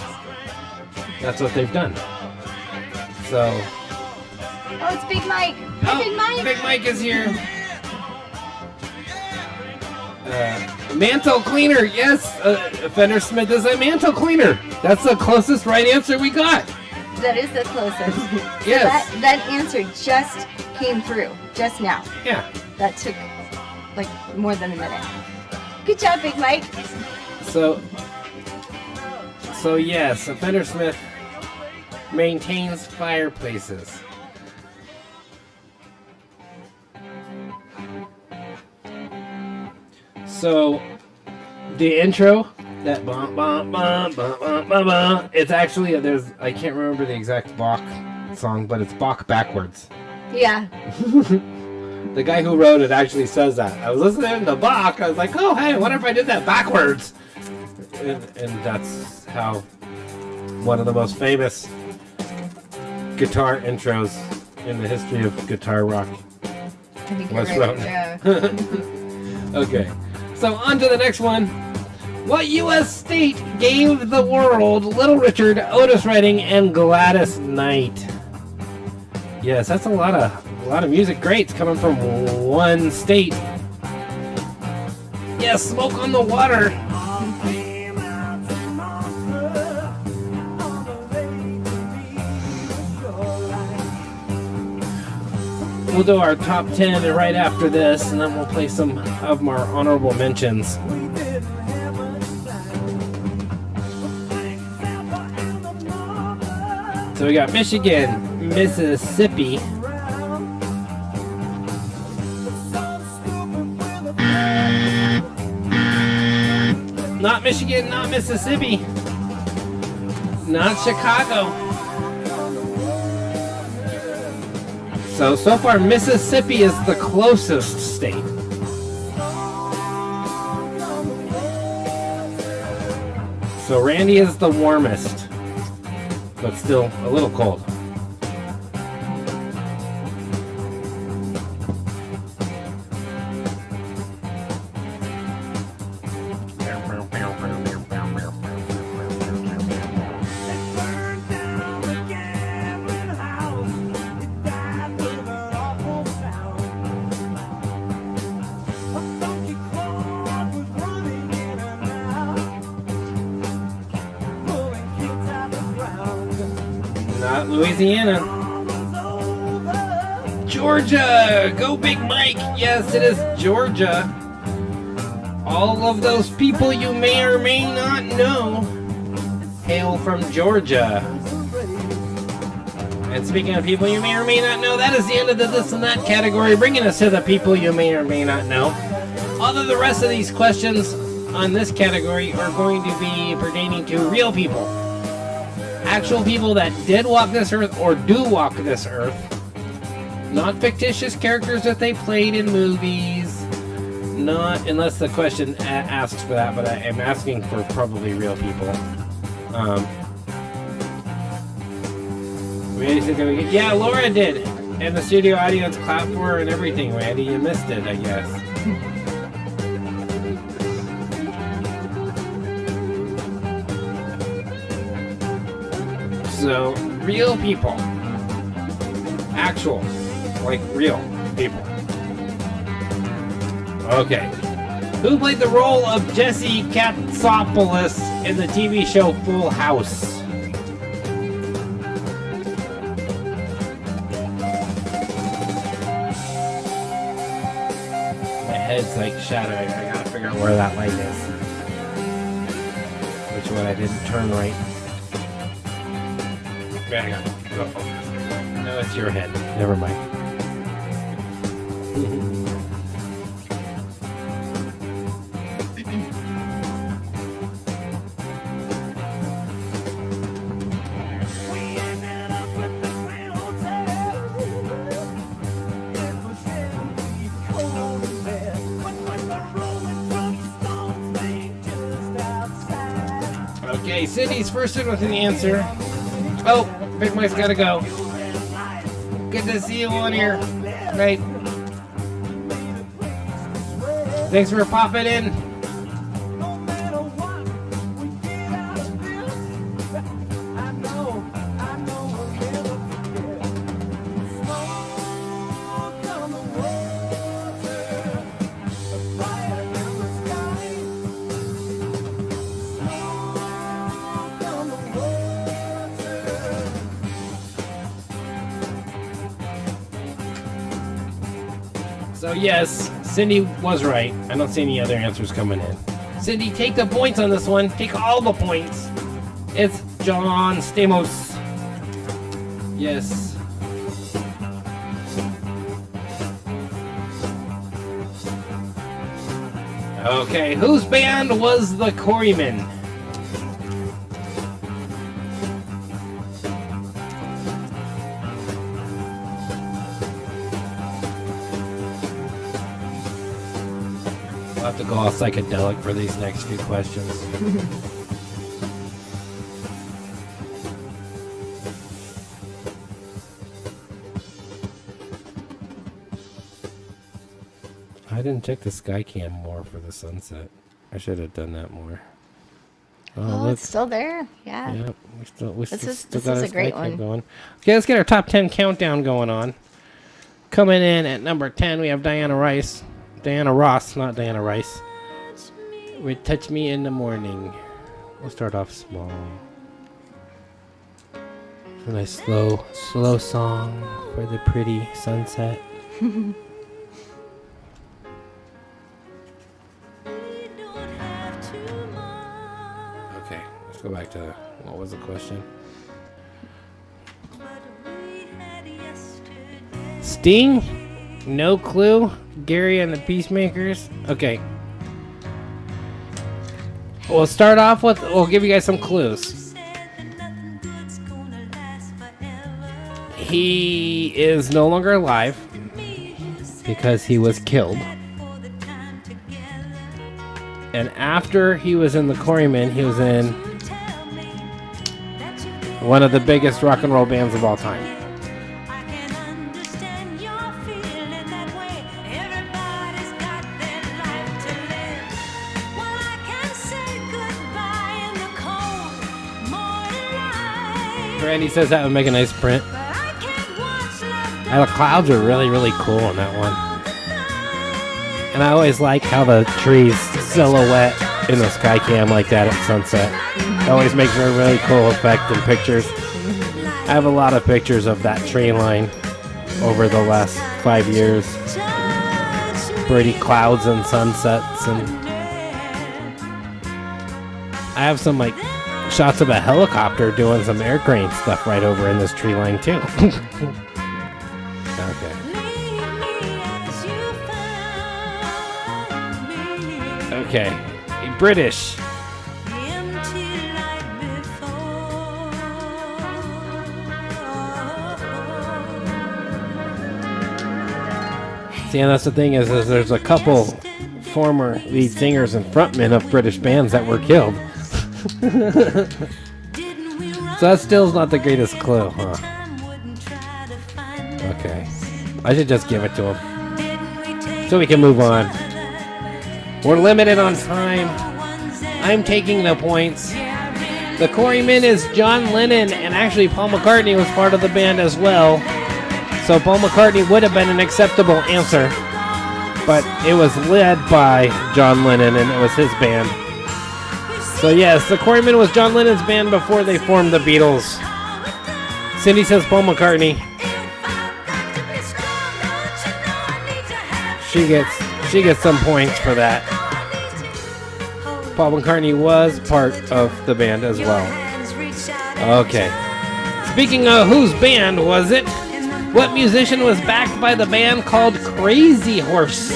that's what they've done. So. Oh, it's Big Mike. Hi, Big Mike. Big Mike is here. Mantle cleaner. Yes, Fender Smith is a mantle cleaner. That's the closest right answer we got. That is the closest. Yes. That answer just came through just now. Yeah. That took like more than a minute. Good job, Big Mike. So yes, a Fender Smith maintains fireplaces. So the intro, that bum bum bum bum bum bum bum, it's actually I can't remember the exact Bach song, but it's Bach backwards. Yeah. The guy who wrote it actually says that. I was listening to Bach, I was like, oh hey, I wonder if I did that backwards. And that's how one of the most famous guitar intros in the history of guitar rock I think was you're wrote. right. Yeah. Okay, so on to the next one. What U.S. state gave the world Little Richard, Otis Redding, and Gladys Knight? Yes, that's a lot of music greats coming from one state. Yes, Smoke on the Water. We'll do our top 10 right after this, and then we'll play some of our honorable mentions. So we got Michigan, Mississippi, not Michigan, not Mississippi, not Chicago. So far Mississippi is the closest state. So Randy is the warmest, but still a little cold. Not Louisiana. Georgia! Go Big Mike! Yes, it is Georgia. All of those people you may or may not know hail from Georgia. And speaking of people you may or may not know, that is the end of the this and that category, bringing us to the people you may or may not know. All of the rest of these questions on this category are going to be pertaining to real people. Actual people that did walk this earth or do walk this earth. Not fictitious characters that they played in movies. Not unless the question asks for that, but I am asking for probably real people. Yeah, Laura did. And the studio audience clapped for her and everything, Randy. You missed it, I guess. So, real people. Actual. Like real people. Okay. Who played the role of Jesse Katsopoulos in the TV show Full House? My head's like shadowing. I gotta figure out where that light is. Which one I didn't turn right. Hang on. Uh-oh. No, it's your head. Never mind. Okay, Sydney's first in with an answer. Oh, Big Mike's gotta go. Good to see you on here. Right. Thanks for popping in. So yes, Cindy was right. I don't see any other answers coming in. Cindy, take the points on this one. Take all the points. It's John Stamos. Yes. Okay, whose band was the Quarrymen? I'll have to go all psychedelic for these next few questions. I didn't check the sky cam more for the sunset. I should have done that more. Oh, it's still there. Yeah. Yep, we This still is got a our great Sky Camp one. going. Okay, let's get our top 10 countdown going on. Coming in at number 10, we have Diana Ross, not Diana Rice. With Touch Me in the Morning. We'll start off small. A nice slow song for the pretty sunset. Okay, let's go back to what was the question? Sting? No clue. Gary and the Peacemakers? Okay. We'll start off with, we'll give you guys some clues. He is no longer alive because he was killed. And after he was in the Quarrymen, he was in one of the biggest rock and roll bands of all time. Randy says that would make a nice print. And the clouds are really, really cool on that one. And I always like how the trees silhouette in the sky cam like that at sunset. It always makes a really cool effect in pictures. I have a lot of pictures of that tree line over the last 5 years. Pretty clouds and sunsets, and I have some like shots of a helicopter doing some air crane stuff right over in this tree line too. Okay. Okay. British. See, and that's the thing is there's a couple former lead singers and frontmen of British bands that were killed. So that still's not the greatest clue, huh? Okay. I should just give it to him. So we can move on. We're limited on time. I'm taking the points. The Quarrymen is John Lennon, and actually Paul McCartney was part of the band as well. So Paul McCartney would have been an acceptable answer. But it was led by John Lennon, and it was his band. So yes, the Quarrymen was John Lennon's band before they formed the Beatles. Cindy says Paul McCartney. She gets some points for that. Paul McCartney was part of the band as well. Okay. Speaking of whose band was it? What musician was backed by the band called Crazy Horse?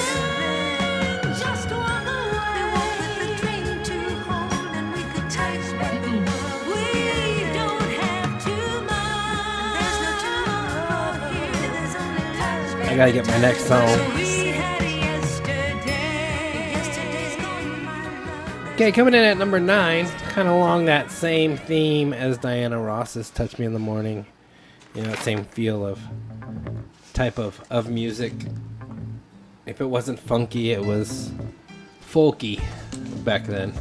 I gotta get my next song. Okay, coming in at number 9, kind of along that same theme as Diana Ross's Touch Me in the Morning. You know, that same feel of type of music. If it wasn't funky, it was folky back then.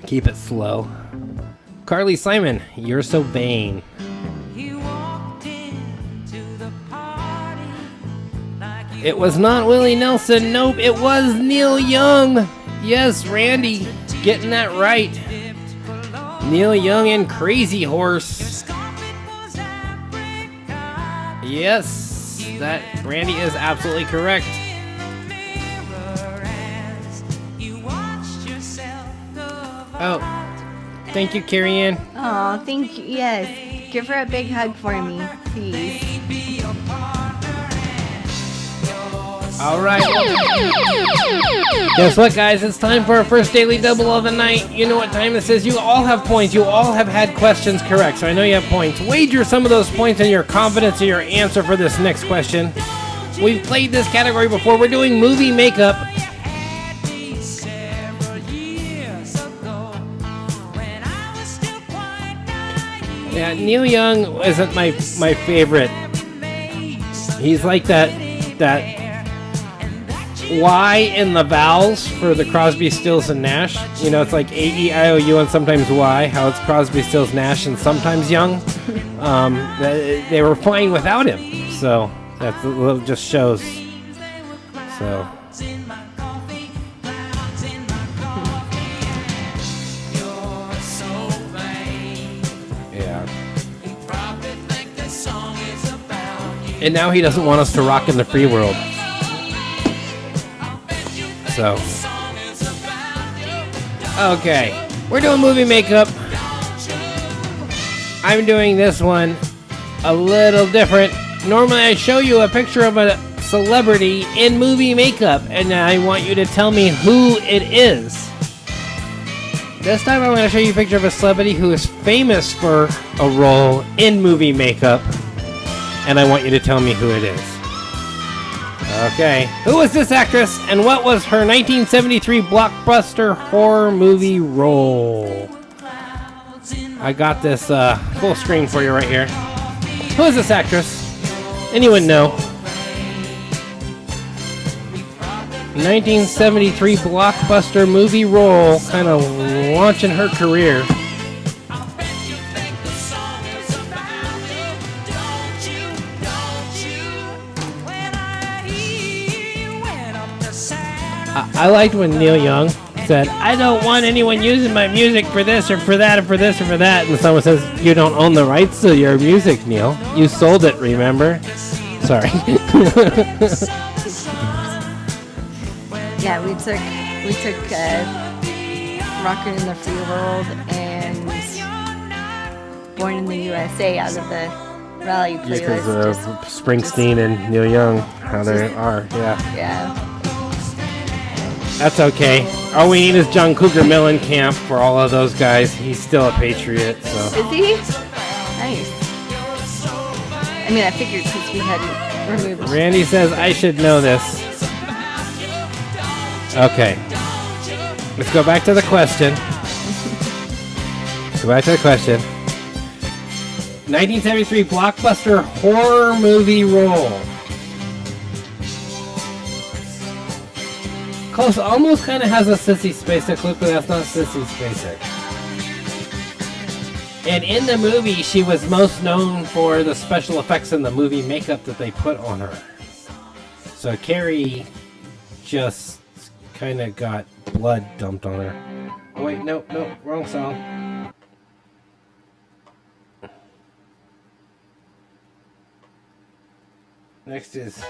Keep it slow. Carly Simon, You're So Vain. It was not Willie Nelson. Nope, it was Neil Young. Yes, Randy, getting that right. Neil Young and Crazy Horse. Yes, that Randy is absolutely correct. Oh, thank you, Carrie Ann. Oh, thank you. Yes. Give her a big hug for me, please. All right. Guess what, guys? It's time for our first daily double of the night. You know what time this is. You all have points. You all have had questions correct, so I know you have points. Wager some of those points in your confidence in your answer for this next question. We've played this category before. We're doing movie makeup. Yeah, Neil Young isn't my Y in the vowels for the Crosby, Stills, and Nash. You know, it's like A-E-I-O-U and sometimes Y, how it's Crosby, Stills, Nash, and sometimes Young. They were fine without him. So that just shows. So. Yeah. And now he doesn't want us to rock in the free world. So. Okay. We're doing movie makeup. I'm doing this one a little different. Normally I show you a picture of a celebrity in movie makeup, and I want you to tell me who it is. This time I'm going to show you a picture of a celebrity who is famous for a role in movie makeup, and I want you to tell me who it is. Okay. Who was this actress, and what was her 1973 blockbuster horror movie role? I got this full screen for you right here. Who is this actress? Anyone know? 1973 blockbuster movie role, kind of launching her career. I liked when Neil Young said, "I don't want anyone using my music for this or for that or for this or for that," and someone says, "You don't own the rights to your music, Neil. You sold it, remember?" Sorry. Yeah, we took Rockin' in the Free World and Born in the USA out of the Raleigh playlist. Because of Springsteen and Neil Young, how they are, yeah. Yeah. That's okay. All we need is John Cougar Mellencamp for all of those guys. He's still a patriot, so. Is he? Nice. I mean, I figured since we hadn't removed. Randy says I should know this. Okay. Let's go back to the question. 1973 blockbuster horror movie role. Close, almost kind of has a Sissy Spacek look, but that's not Sissy Spacek. And in the movie, she was most known for the special effects and the movie makeup that they put on her. So Carrie just kind of got blood dumped on her. Oh, wait, no, wrong song. Next is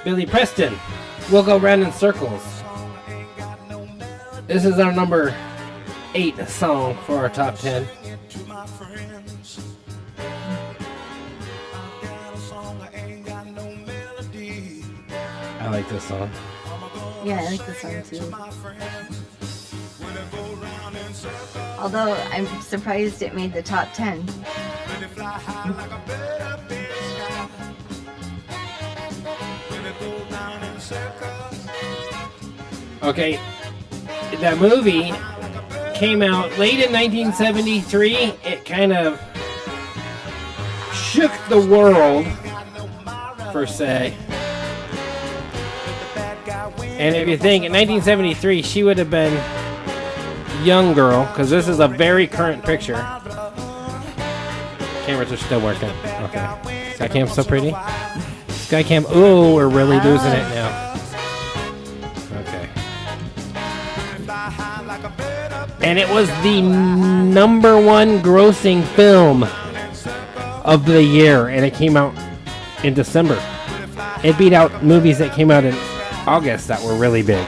Billy Preston. We'll go round in circles. This is our number 8 song for our top 10. I like this song. Yeah, I like this song too. Although I'm surprised it made the top 10. Okay, that movie came out late in 1973. It kind of shook the world, per se. And if you think, in 1973, she would have been young girl, because this is a very current picture. Cameras are still working. Okay. Skycam's so pretty. Skycam, ooh, we're really losing it now. Okay. And it was the number 1 grossing film of the year, and it came out in December. It beat out movies that came out in August that were really big.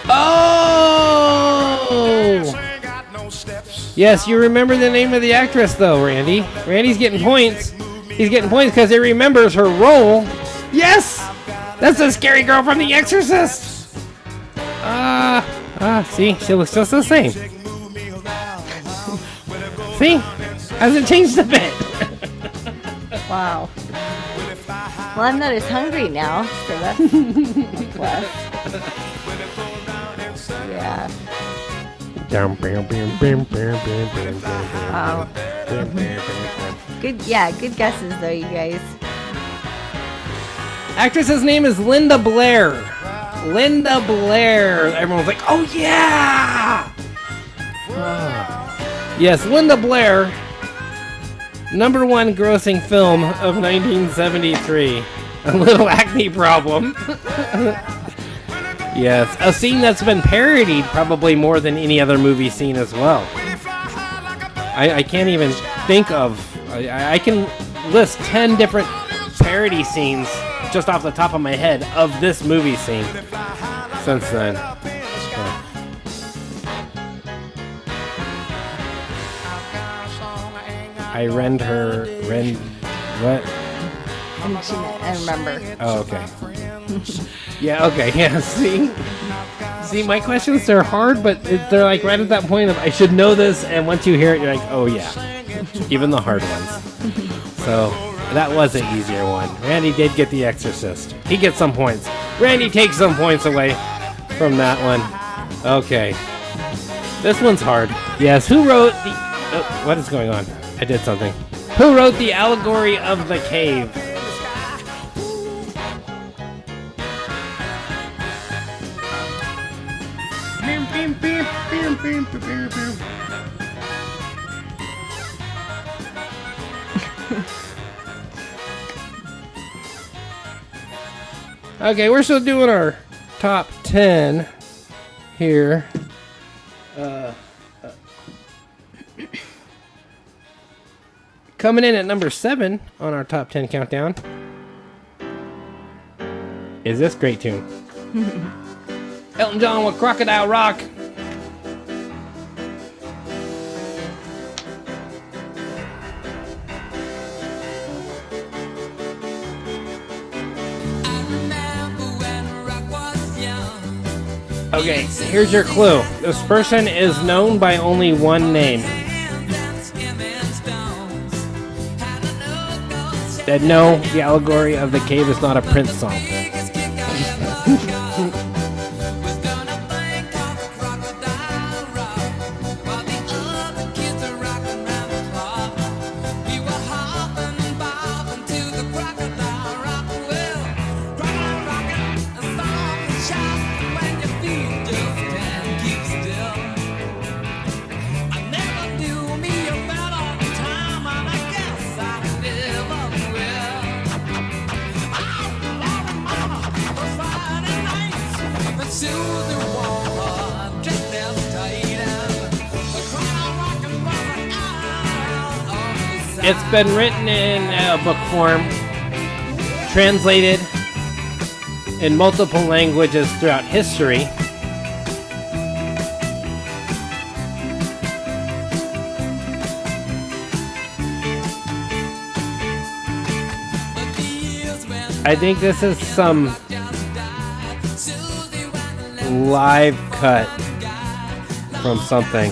Oh! Yes, you remember the name of the actress, though, Randy. Randy's getting points. He's getting points because he remembers her role. Yes! That's the scary girl from The Exorcist. See? She looks just the same. See? Hasn't changed a bit. Wow. Well, I'm not as hungry now, so that's plus. Yeah. Wow. Good guesses though, you guys. Actress's name is Linda Blair. Linda Blair. Everyone's like, oh yeah! Yes, Linda Blair. #1 grossing film of 1973. A little acne problem. Yes, a scene that's been parodied probably more than any other movie scene as well. I can't even think of... I can list 10 different parody scenes just off the top of my head of this movie scene since then. I what? I remember. Oh, okay. Yeah, okay, yeah, see, my questions are hard, but they're like right at that point of I should know this, and once you hear it, you're like, oh yeah, even the hard ones. So, that was an easier one. Randy did get The Exorcist. He gets some points. Randy takes some points away from that one. Okay. This one's hard. Yes, who wrote the... Oh, what is going on? I did something. Who wrote The Allegory of the Cave? Okay, we're still doing our top 10 here. Coming in at number 7 on our top 10 countdown is this great tune. Elton John with Crocodile Rock. Okay, here's your clue. This person is known by only one name. That no, The Allegory of the Cave is not a Prince song. It's been written in book form, translated in multiple languages throughout history. I think this is some live cut from something.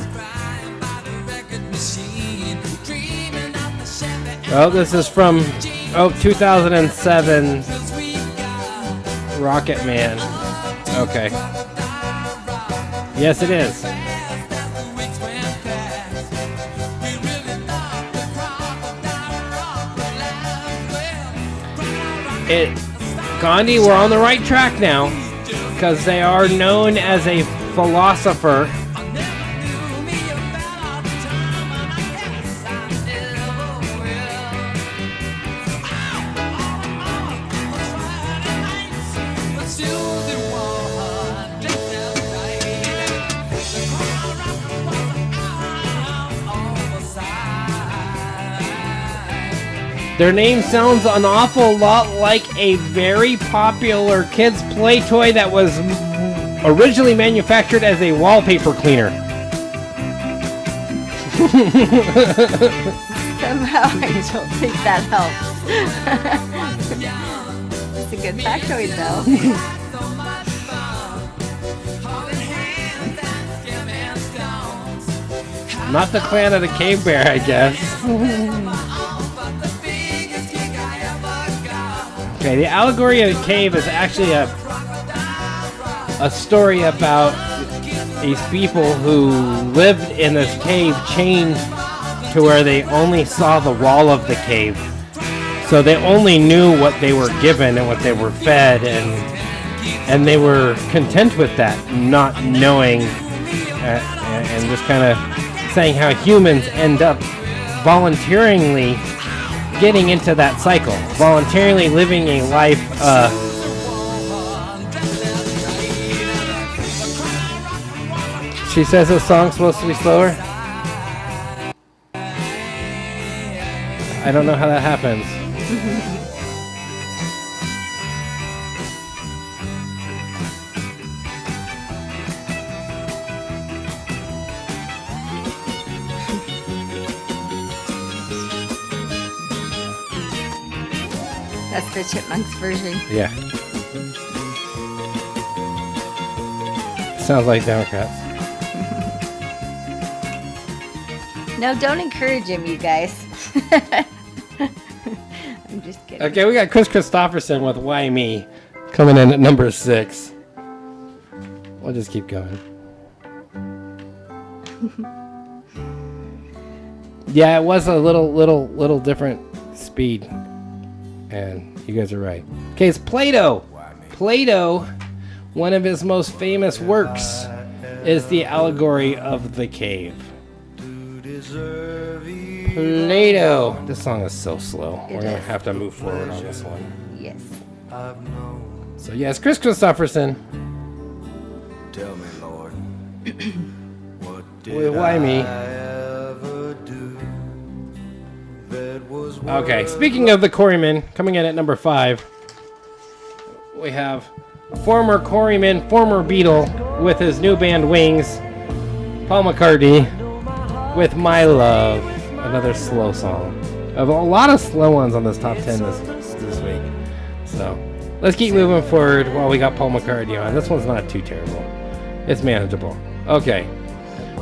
Oh, this is from 2007 Rocket Man. Okay. Yes, it is. Gandhi, we're on the right track now, because they are known as a philosopher. Their name sounds an awful lot like a very popular kids' play toy that was originally manufactured as a wallpaper cleaner. Somehow I don't think that helps. It's a good factoid though. Not the Clan of the Cave Bear, I guess. Okay, The Allegory of the Cave is actually a story about these people who lived in this cave changed to where they only saw the wall of the cave. So they only knew what they were given and what they were fed, and they were content with that, not knowing, and just kind of saying how humans end up voluntarily getting into that cycle, voluntarily living a life. She says the song's supposed to be slower. I don't know how that happens. That's the Chipmunks version. Yeah. Sounds like Democrats. No, don't encourage him, you guys. I'm just kidding. Okay, we got Chris Christopherson with Why Me coming in at number 6. We'll just keep going. Yeah, it was a little different speed. And you guys are right. Okay, it's Plato. Plato, one of his most famous works is the allegory of the cave. Plato. This song is so slow. We're going to have to move forward on this one. Yes. So yes, Chris Christopherson. Tell me, Lord, what With Why Me? Okay, speaking of the Quarrymen, coming in at number 5, we have former Quarryman, former Beatle, with his new band Wings, Paul McCartney, with My Love, another slow song. Of a lot of slow ones on this top 10 this week. So, let's keep moving forward while we got Paul McCartney on. This one's not too terrible. It's manageable. Okay.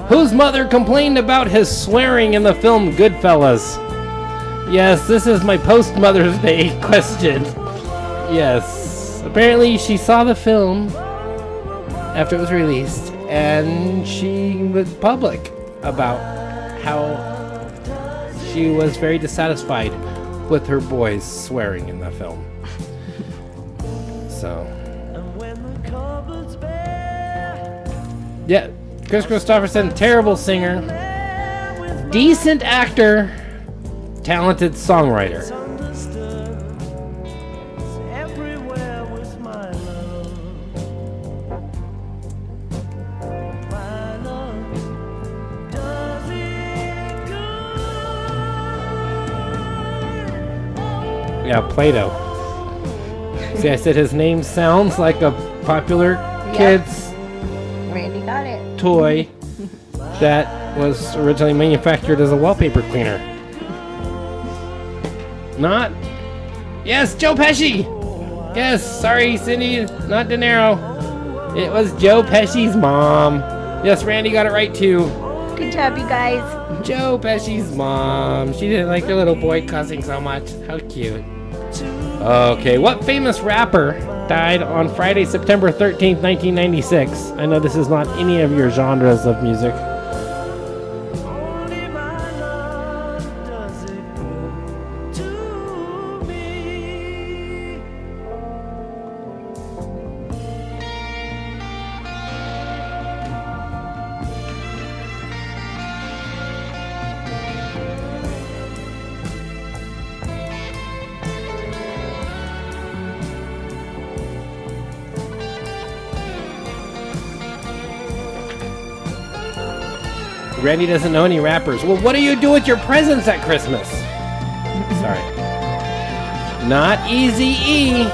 Whose mother complained about his swearing in the film Goodfellas? Yes, this is my post-Mother's Day question. Yes. Apparently, she saw the film after it was released, and she was public about how she was very dissatisfied with her boys swearing in the film. So. Yeah, Chris Christopherson, terrible singer, decent actor, talented songwriter. Yeah, Plato. See, I said his name sounds like a popular kids Randy got it. toy that was originally manufactured as a wallpaper cleaner. Not? Yes, Joe Pesci! Yes, sorry, Cindy, not De Niro. It was Joe Pesci's mom. Yes, Randy got it right too. Good job, you guys. Joe Pesci's mom. She didn't like her little boy cussing so much. How cute. Okay, what famous rapper died on Friday, September 13th, 1996? I know this is not any of your genres of music. Randy doesn't know any rappers. Well, what do you do with your presents at Christmas? Sorry. Not Eazy-E.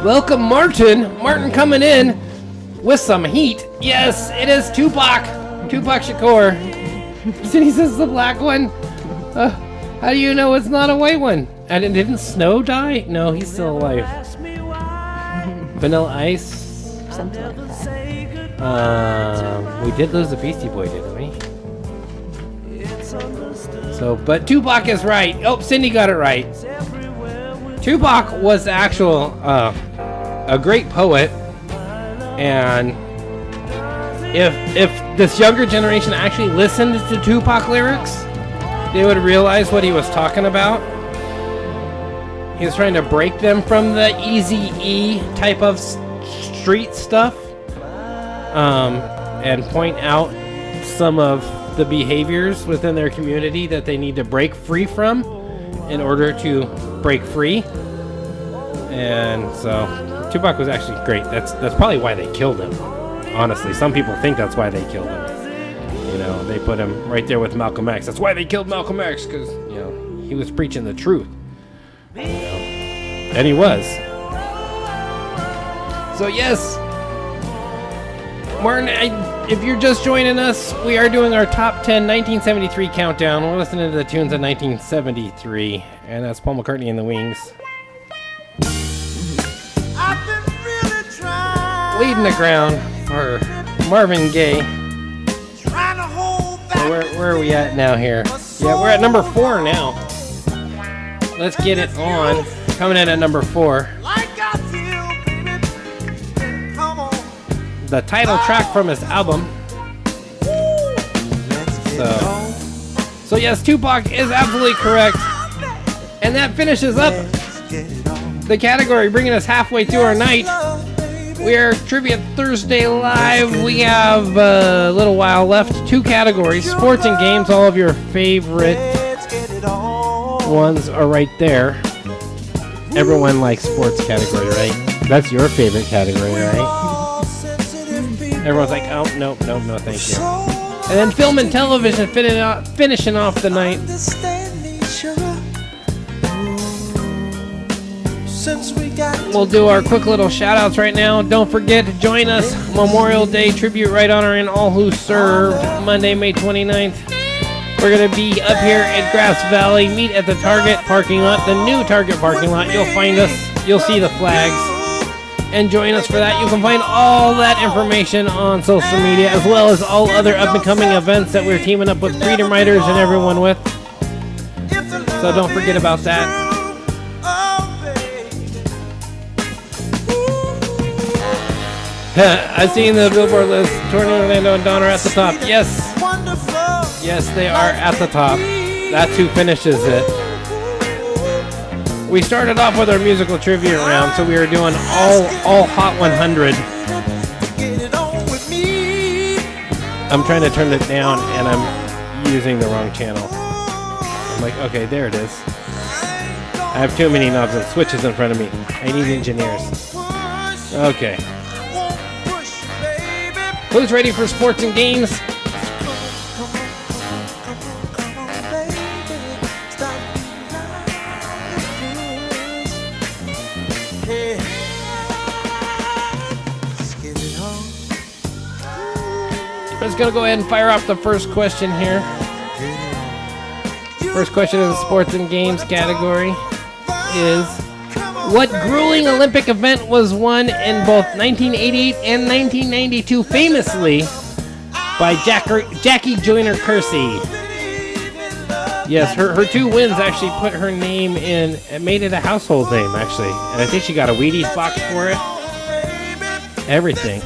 Welcome, Martin. Martin coming in with some heat. Yes, it is Tupac. Tupac Shakur. Cindy says the black one. How do you know it's not a white one? And it didn't Snow die? No, he's still alive. Vanilla Ice. Something like that. We did lose the Beastie Boy, didn't we? So, but Tupac is right. Oh, Cindy got it right. Tupac was a great poet, and if this younger generation actually listened to Tupac lyrics, they would realize what he was talking about. He was trying to break them from the Eazy-E type of street stuff, and point out some of the behaviors within their community that they need to break free from in order to break free. And so Tupac was actually great. That's probably why they killed him. Honestly, some people think that's why they killed him. You know, they put him right there with Malcolm X. That's why they killed Malcolm X, because, you know, he was preaching the truth. You know, and he was. So yes, Martin, if you're just joining us, we are doing our top 10 1973 countdown. We're listening to the tunes of 1973, and that's Paul McCartney and the Wings. I've been really trying. Leading the ground for Marvin Gaye. Trying to hold back. So where are we at now here? Yeah, we're at number 4 now. Let's get it on. Coming in at number 4. Like I feel, baby. Come on. The title track from his album. So yes, Tupac is absolutely correct. And that finishes up the category, bringing us halfway through our night. We are Trivia Thursday Live. We have a little while left. 2 categories, sports and games. All of your favorite ones are right there. Everyone likes sports category, right? That's your favorite category, right? Everyone's like, oh, no, thank you. And then film and television finishing off the night. We'll do our quick little shout outs right now. Don't forget to join us. Memorial Day tribute right honoring all who served. Monday, May 29th. We're going to be up here at Grass Valley. Meet at the Target parking lot, the new Target parking lot. You'll find us. You'll see the flags. And join us for that. You can find all that information on social media, as well as all other up-and-coming events that we're teaming up with Freedom Riders and everyone with. So don't forget about that. I've seen the Billboard list. Tornado, Orlando, and Dawn are at the top. Yes. Yes, they are at the top. That's who finishes it. We started off with our musical trivia round, so we were doing all Hot 100. I'm trying to turn it down, and I'm using the wrong channel. I'm like, okay, there it is. I have too many knobs and switches in front of me. I need engineers. Okay. Who's ready for sports and games? I'm just going to go ahead and fire off the first question here. First question in the sports and games category is, what grueling Olympic event was won in both 1988 and 1992 famously by Jackie Joyner-Kersee? Yes, her 2 wins actually put her name in, it made it a household name actually. And I think she got a Wheaties box for it. Everything.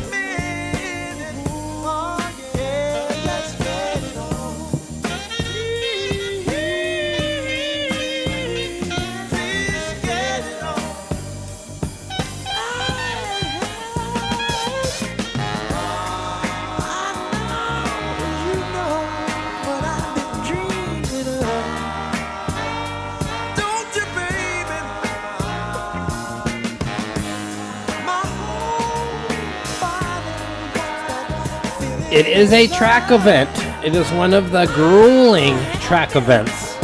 It is a track event. It is one of the grueling track events.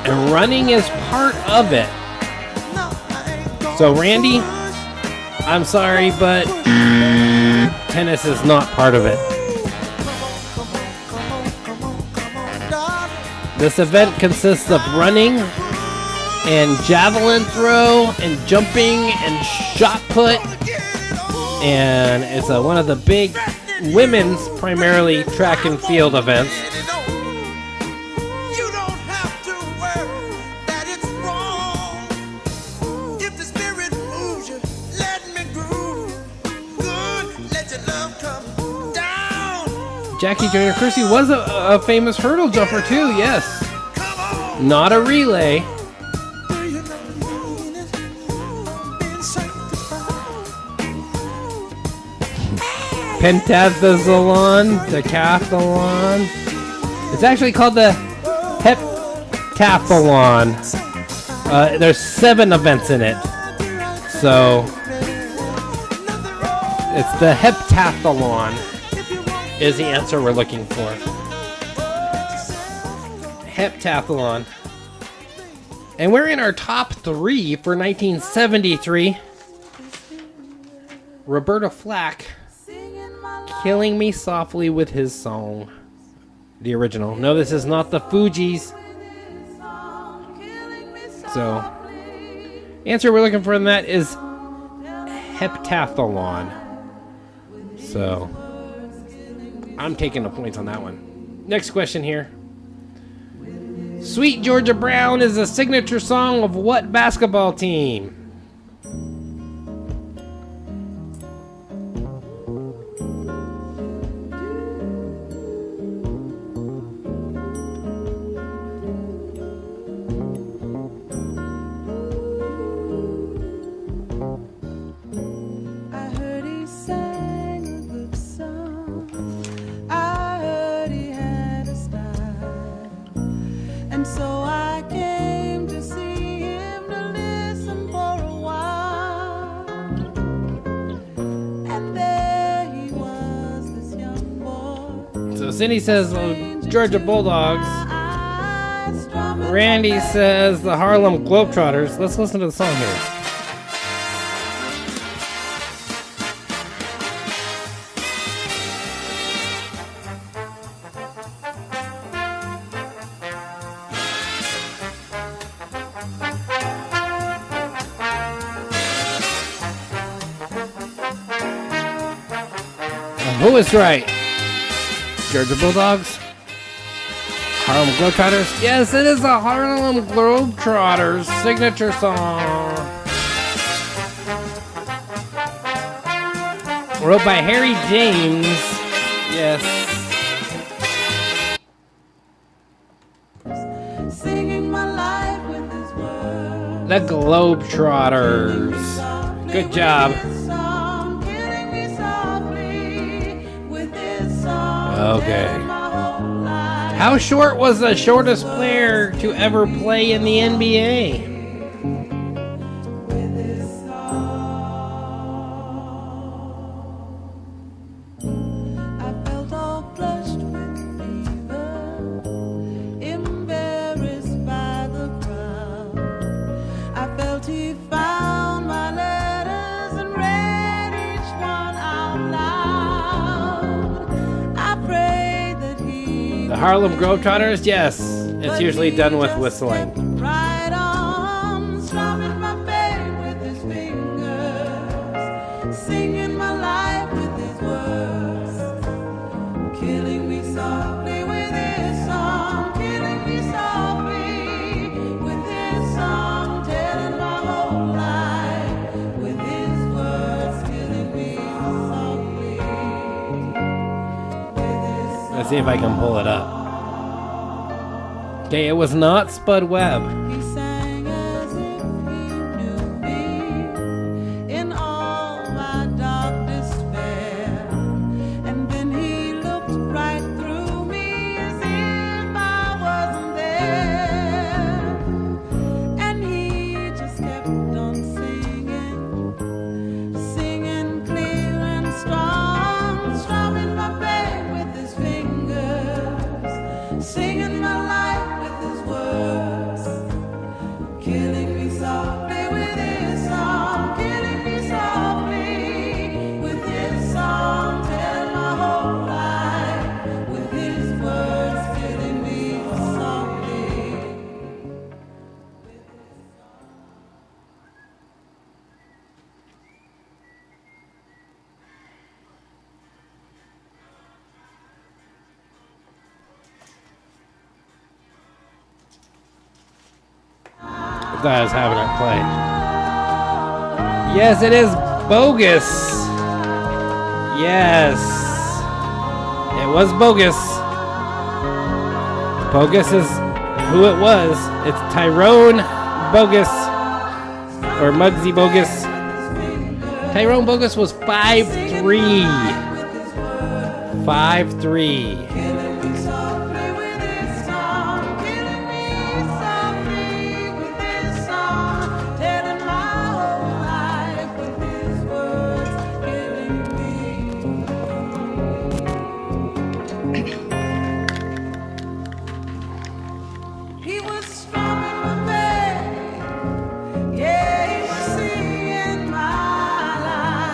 And running is part of it. So Randy, I'm sorry, but tennis is not part of it. This event consists of running and javelin throw and jumping and shot put. And it's one of the big women's, primarily track and field events. Jackie Joyner Kersee was a famous hurdle jumper too, yes. Not a relay. Pentathlon, decathlon. It's actually called the heptathlon. There's 7 events in it. So, it's the heptathlon is the answer we're looking for. Heptathlon. And we're in our top 3 for 1973. Roberta Flack, Killing Me Softly with His Song. The original. No, this is not the Fugees. So, answer we're looking for in that is heptathlon. So, I'm taking the points on that one. Next question here. Sweet Georgia Brown is a signature song of what basketball team? Cindy says Georgia Bulldogs. Randy says the Harlem Globetrotters. Let's listen to the song here. Who is right? Georgia Bulldogs? Harlem Globetrotters? Yes, it is the Harlem Globetrotters signature song. Wrote by Harry James. Yes. Singing my life with his words. The Globetrotters. Good job. Okay. How short was the shortest player to ever play in the NBA? I felt all flushed with fever, embarrassed by the crowd. I felt he found my letters and read each one out loud. The Harlem Globetrotters? Yes. It's usually done with whistling. Right on, strumming my baby with his fingers, singing my life with his words, killing me softly with his song, killing me softly with his song, telling my whole life with his words, killing me softly with his song. Let's see if I can pull it up. Okay, it was not Spud Webb. He sang as if he knew me in all my dark despair. And then he looked right through me as if I wasn't there. And he just kept on singing, singing clear and strong, strumming my bass with his fingers, singing my life. Killing me softly with his song, killing me softly with his song, telling my whole life with his words, killing me softly. I was having it play. Yes, it is Bogus. Yes. It was Bogus. Bogus is who it was. It's Tyrone Bogus. Or Muggsy Bogus. Tyrone Bogus was 5'3". 5'3".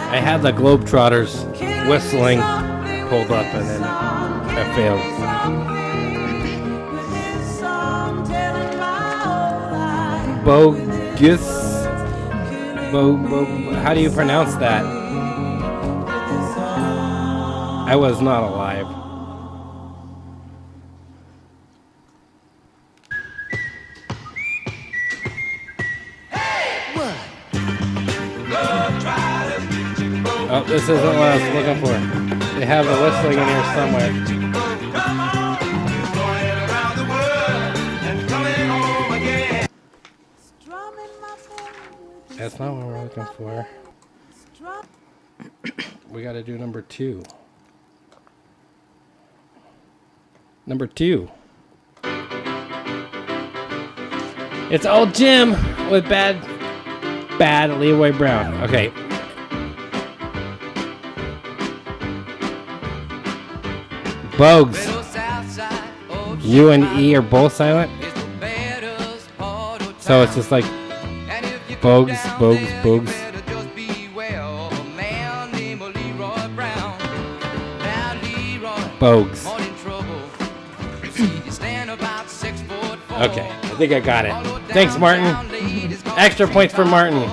I had the Globetrotters whistling pulled up and then I failed. Bogus? How do you pronounce that? I was not alive. Oh, this isn't what I was looking for. They have the whistling in here somewhere. That's not what we're looking for. We gotta do number 2. Number 2. It's Old Jim with bad Leroy Brown. Okay. Bogues. U and E are both silent. So it's just like Bogues. Bogues. Okay, I think I got it. Thanks, Martin. Extra points for Martin.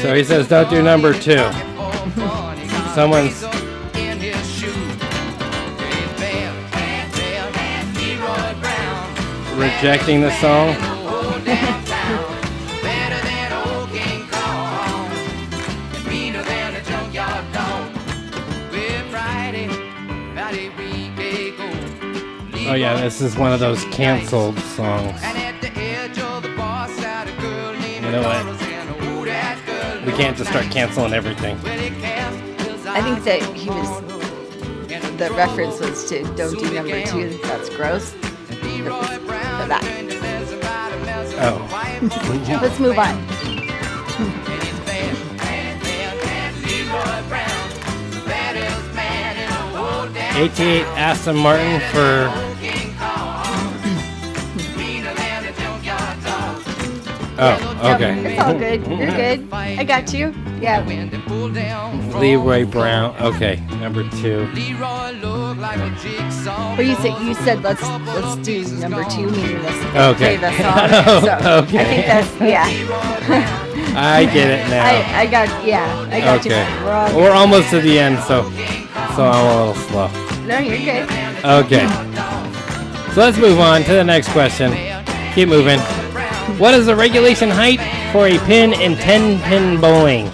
So he says, don't do number 2. Someone's rejecting the song. Oh yeah, this is one of those canceled songs. You know what? We can't just start canceling everything. I think that the reference was to don't do number 2. That's gross. For that. Oh. Let's move on. 88 Aston Martin for Oh, okay. It's all good. You're good. I got you. Yeah. Leroy Brown. Okay, number 2. Well, you said let's do number 2, meaning let's okay. play the song. So okay. I think that's I get it now. I got you wrong. We're almost to the end, so I'm a little slow. No, you're good. Okay. So let's move on to the next question. Keep moving. What is the regulation height for a pin in 10-pin bowling?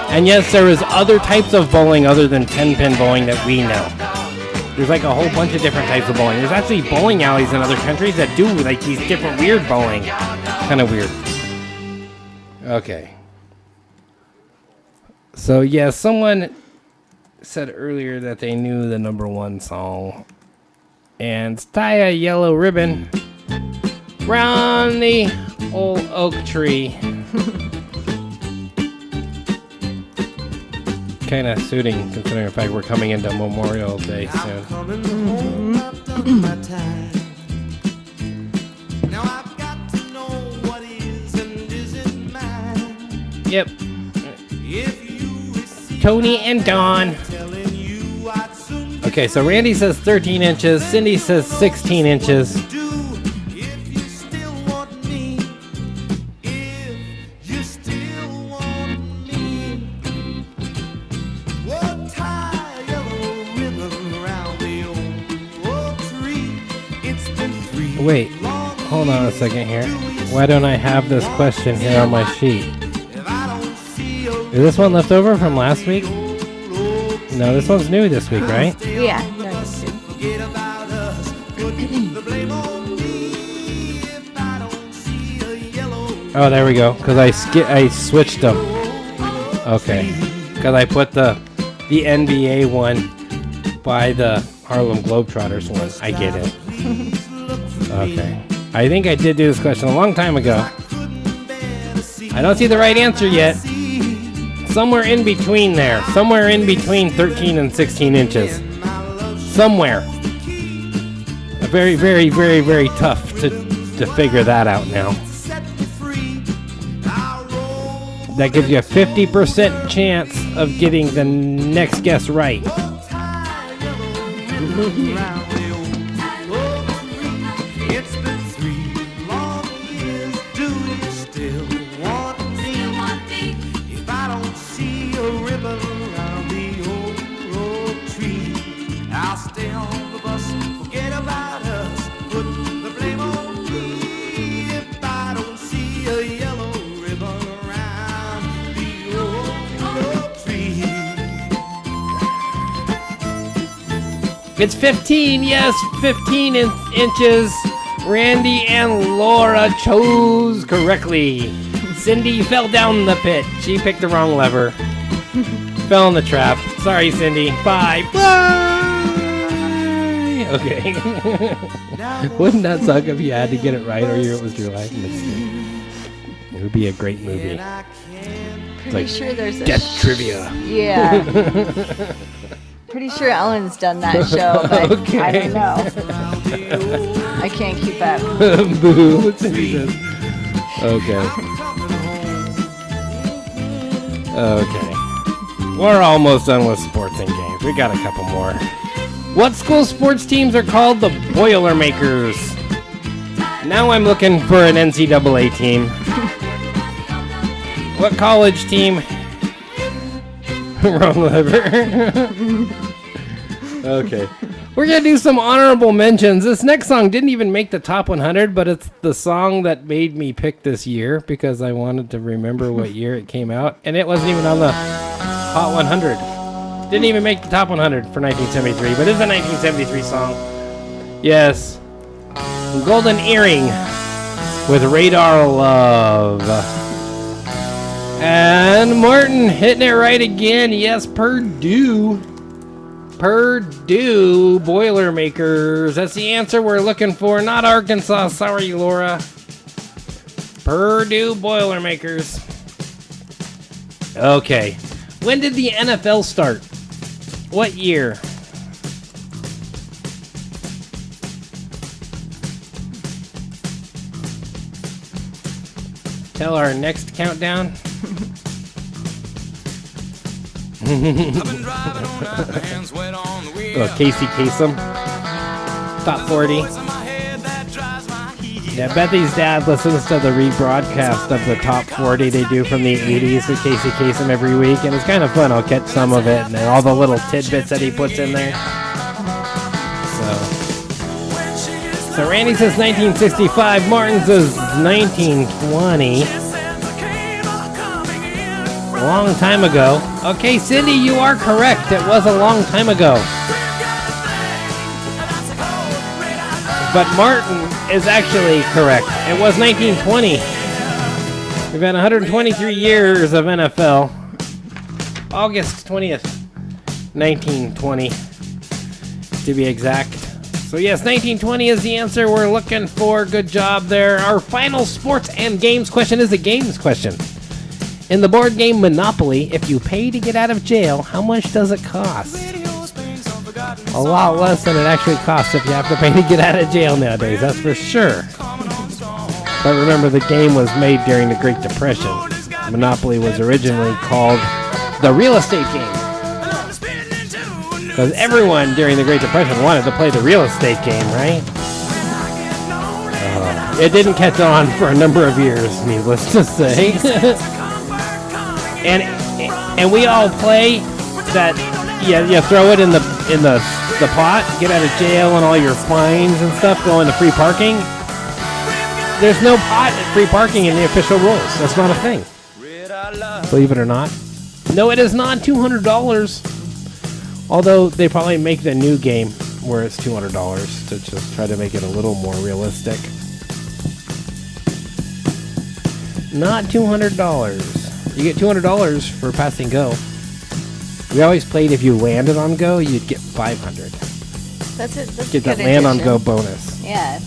And yes, there is other types of bowling other than 10-pin bowling that we know. There's like a whole bunch of different types of bowling. There's actually bowling alleys in other countries that do like these different weird bowling. Kind of weird. Okay. So yeah, someone said earlier that they knew the number 1 song. And it's Tie a Yellow Ribbon Round the Old Oak Tree. Kind of suiting, considering the fact we're coming into Memorial Day soon. Yep. Tony, and Dawn. Okay, so Randy says 13 inches. Cindy says 16 inches. Wait, hold on a second here. Why don't I have this question here on my sheet? Is this one left over from last week? No, this one's new this week, right? Yeah. No, it's good. Oh, there we go. Because I switched them. Okay. Because I put the NBA one by the Harlem Globetrotters one. I get it. Okay. I think I did do this question a long time ago. I don't see the right answer yet. Somewhere in between there. Somewhere in between 13 and 16 inches. Somewhere. Very, very, very, very tough to figure that out now. That gives you a 50% chance of getting the next guess right. It's 15, yes, 15 inches. Randy and Laura chose correctly. Cindy fell down the pit. She picked the wrong lever. Fell in the trap. Sorry, Cindy. Bye. Bye. Okay. Wouldn't that suck if you had to get it right or it was your life mistake? It would be a great movie. Pretty sure there's a Death Trivia. Yeah. Pretty sure Ellen's done that show, but Okay. I don't know. I can't keep up. Boo. Cindy says. Okay. Okay. We're almost done with sports and games. We got a couple more. What school sports teams are called the Boilermakers? Now I'm looking for an NCAA team. What college team? Wrong lever. Okay. We're going to do some honorable mentions. This next song didn't even make the top 100, but it's the song that made me pick this year because I wanted to remember what year it came out. And it wasn't even on the Hot 100. Didn't even make the top 100 for 1973, but it's a 1973 song. Yes. Golden Earring with Radar Love. And Martin hitting it right again. Yes, Purdue Boilermakers. That's the answer we're looking for. Not Arkansas. Sorry, Laura. Purdue Boilermakers. Okay. When did the NFL start? What year? Tell our next countdown. Casey Kasem. Top 40. Yeah, Bethy's dad listens to the rebroadcast of the top 40 they do from the 80s with Casey Kasem every week, and it's kind of fun. I'll catch some of it and all the little tidbits that he puts in there. So Randy says 1965, Martin says 1920. A long time ago. Okay, Cindy, you are correct. It was a long time ago. But Martin is actually correct. It was 1920. We've had 123 years of NFL. August 20th, 1920, to be exact. So yes, 1920 is the answer we're looking for. Good job there. Our final sports and games question is a games question. In the board game Monopoly, if you pay to get out of jail, how much does it cost? A lot less than it actually costs if you have to pay to get out of jail nowadays, that's for sure. But remember, the game was made during the Great Depression. Monopoly was originally called the real estate game. Because everyone during the Great Depression wanted to play the real estate game, right? It didn't catch on for a number of years, needless to say. and we all play that. You throw it in the pot, get out of jail, and all your fines and stuff go into free parking. There's no pot at free parking in the official rules. That's not a thing. Believe it or not. No, it is not $200. Although they probably make the new game where it's $200 to just try to make it a little more realistic. Not $200. You get $200 for passing go. We always played if you landed on go, you'd get $500. That's it. That's get a good that land on addition. go bonus. Yeah.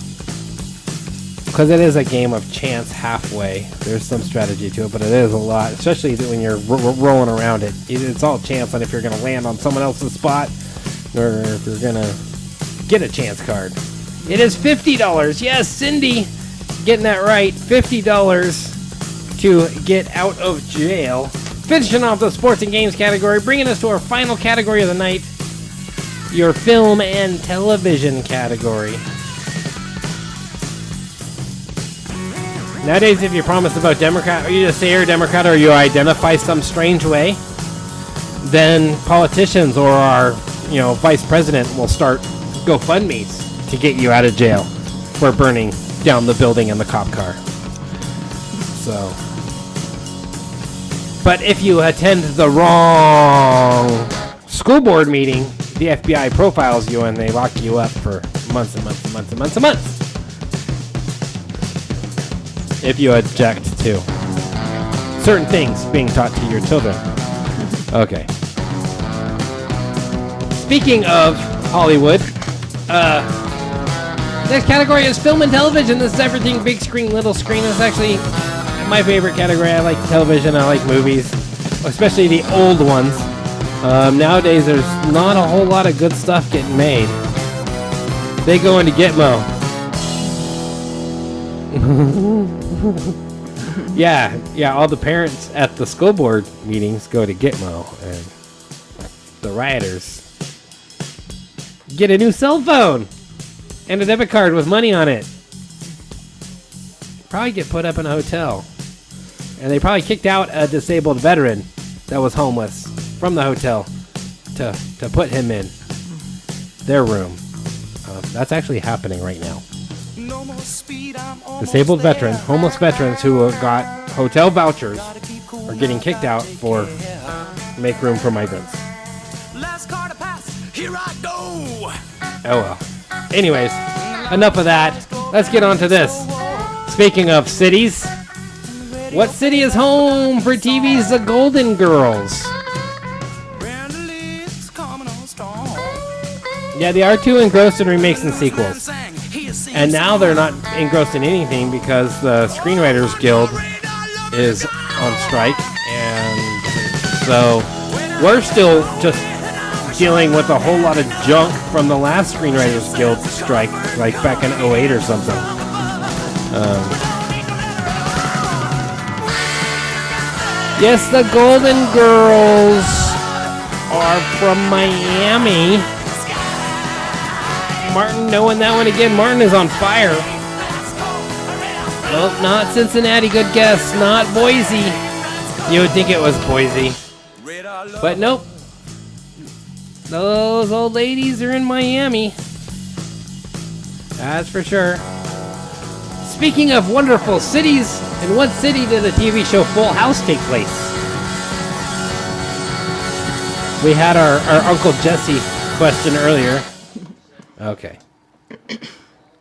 Because it is a game of chance halfway. There's some strategy to it, but it is a lot, especially when you're rolling around it. It's all chance on if you're going to land on someone else's spot or if you're going to get a chance card. It is $50. Yes, Cindy, getting that right. $50 to get out of jail. Finishing off the sports and games category, bringing us to our final category of the night, your film and television category. Nowadays, if you promise to vote Democrat, or you just say you're a Democrat, or you identify some strange way, then politicians or our, vice president will start GoFundMes to get you out of jail for burning down the building in the cop car. So, but if you attend the wrong school board meeting, the FBI profiles you and they lock you up for months and months and months and months and months. If you object to certain things being taught to your children. Okay. Speaking of Hollywood, next category is film and television. This is everything big screen, little screen. This is actually my favorite category. I like television. I like movies, especially the old ones. Nowadays, there's not a whole lot of good stuff getting made. They go into Gitmo. Yeah, all the parents at the school board meetings go to Gitmo, and the rioters get a new cell phone and a debit card with money on it. Probably get put up in a hotel, and they probably kicked out a disabled veteran that was homeless from the hotel to put him in their room. That's actually happening right now. Disabled veterans, homeless veterans who got hotel vouchers are getting kicked out for make room for migrants. Oh well. Anyways, enough of that. Let's get on to this. Speaking of cities, what city is home for TV's The Golden Girls? Yeah, they are too engrossed in remakes and sequels. And now they're not engrossed in anything because the Screenwriters Guild is on strike. And so we're still just dealing with a whole lot of junk from the last Screenwriters Guild strike, like back in 2008 or something. Yes, the Golden Girls are from Miami. Martin knowing that one again. Martin is on fire. Nope, not Cincinnati. Good guess. Not Boise. You would think it was Boise. But nope. Those old ladies are in Miami. That's for sure. Speaking of wonderful cities, in what city did the TV show Full House take place? We had our Uncle Jesse question earlier. Okay.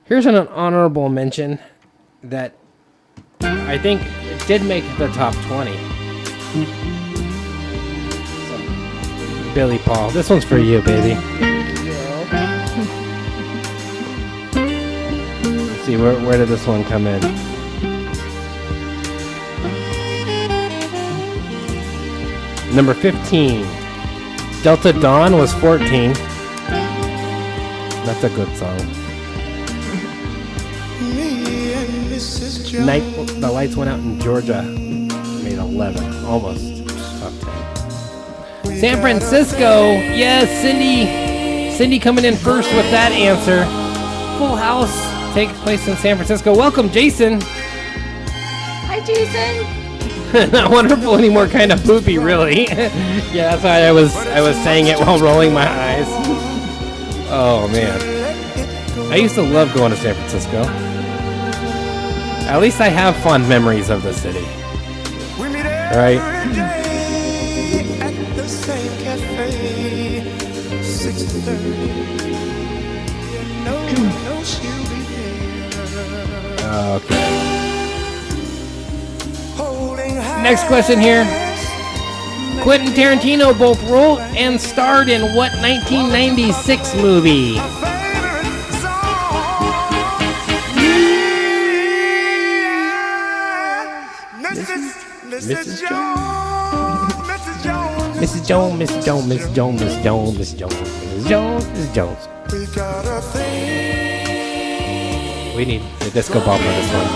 Here's an honorable mention that I think did make the top 20. Billy Paul. This one's for you, baby. Let's see, where did this one come in? Number 15. Delta Dawn was 14. That's a good song. Night, the Lights Went Out in Georgia made 11, almost top 10. San Francisco. Yes, Cindy coming in first with that answer. Full House takes place in San Francisco. Welcome, Jason. Hi, Jason. Not wonderful anymore, kind of poopy, really. Yeah, that's why I was saying it while rolling my eyes. Oh man, I used to love going to San Francisco. At least I have fond memories of the city. Right? At the same cafe, 6:30. No, she'll be there. Okay. Next question here. Quentin Tarantino both wrote and starred in what 1996 movie? Mrs. Jones. Mrs. Jones, Mrs. Jones, Mrs. Jones, Mrs. Jones, Mrs. Jones, Mrs. Jones, Mrs. Jones. We got a thing. We need a disco ball for this one.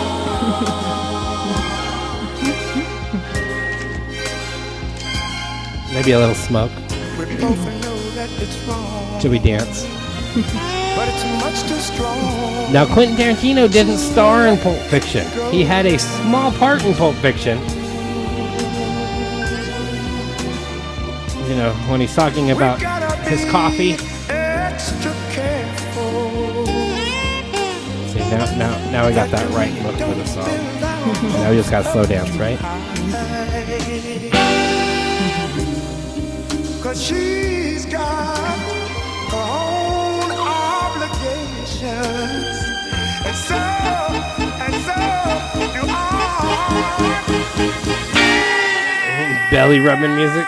Maybe a little smoke. We both know that it's wrong, Should we dance? but it's much too strong. Now, Quentin Tarantino didn't star in Pulp Fiction. He had a small part in Pulp Fiction. You know, when he's talking about his coffee. Extra careful. See, now we got that right look for the song. Now we just got slow dance, right? 'Cause she's got her own obligations, and so do I. Belly rubbing music.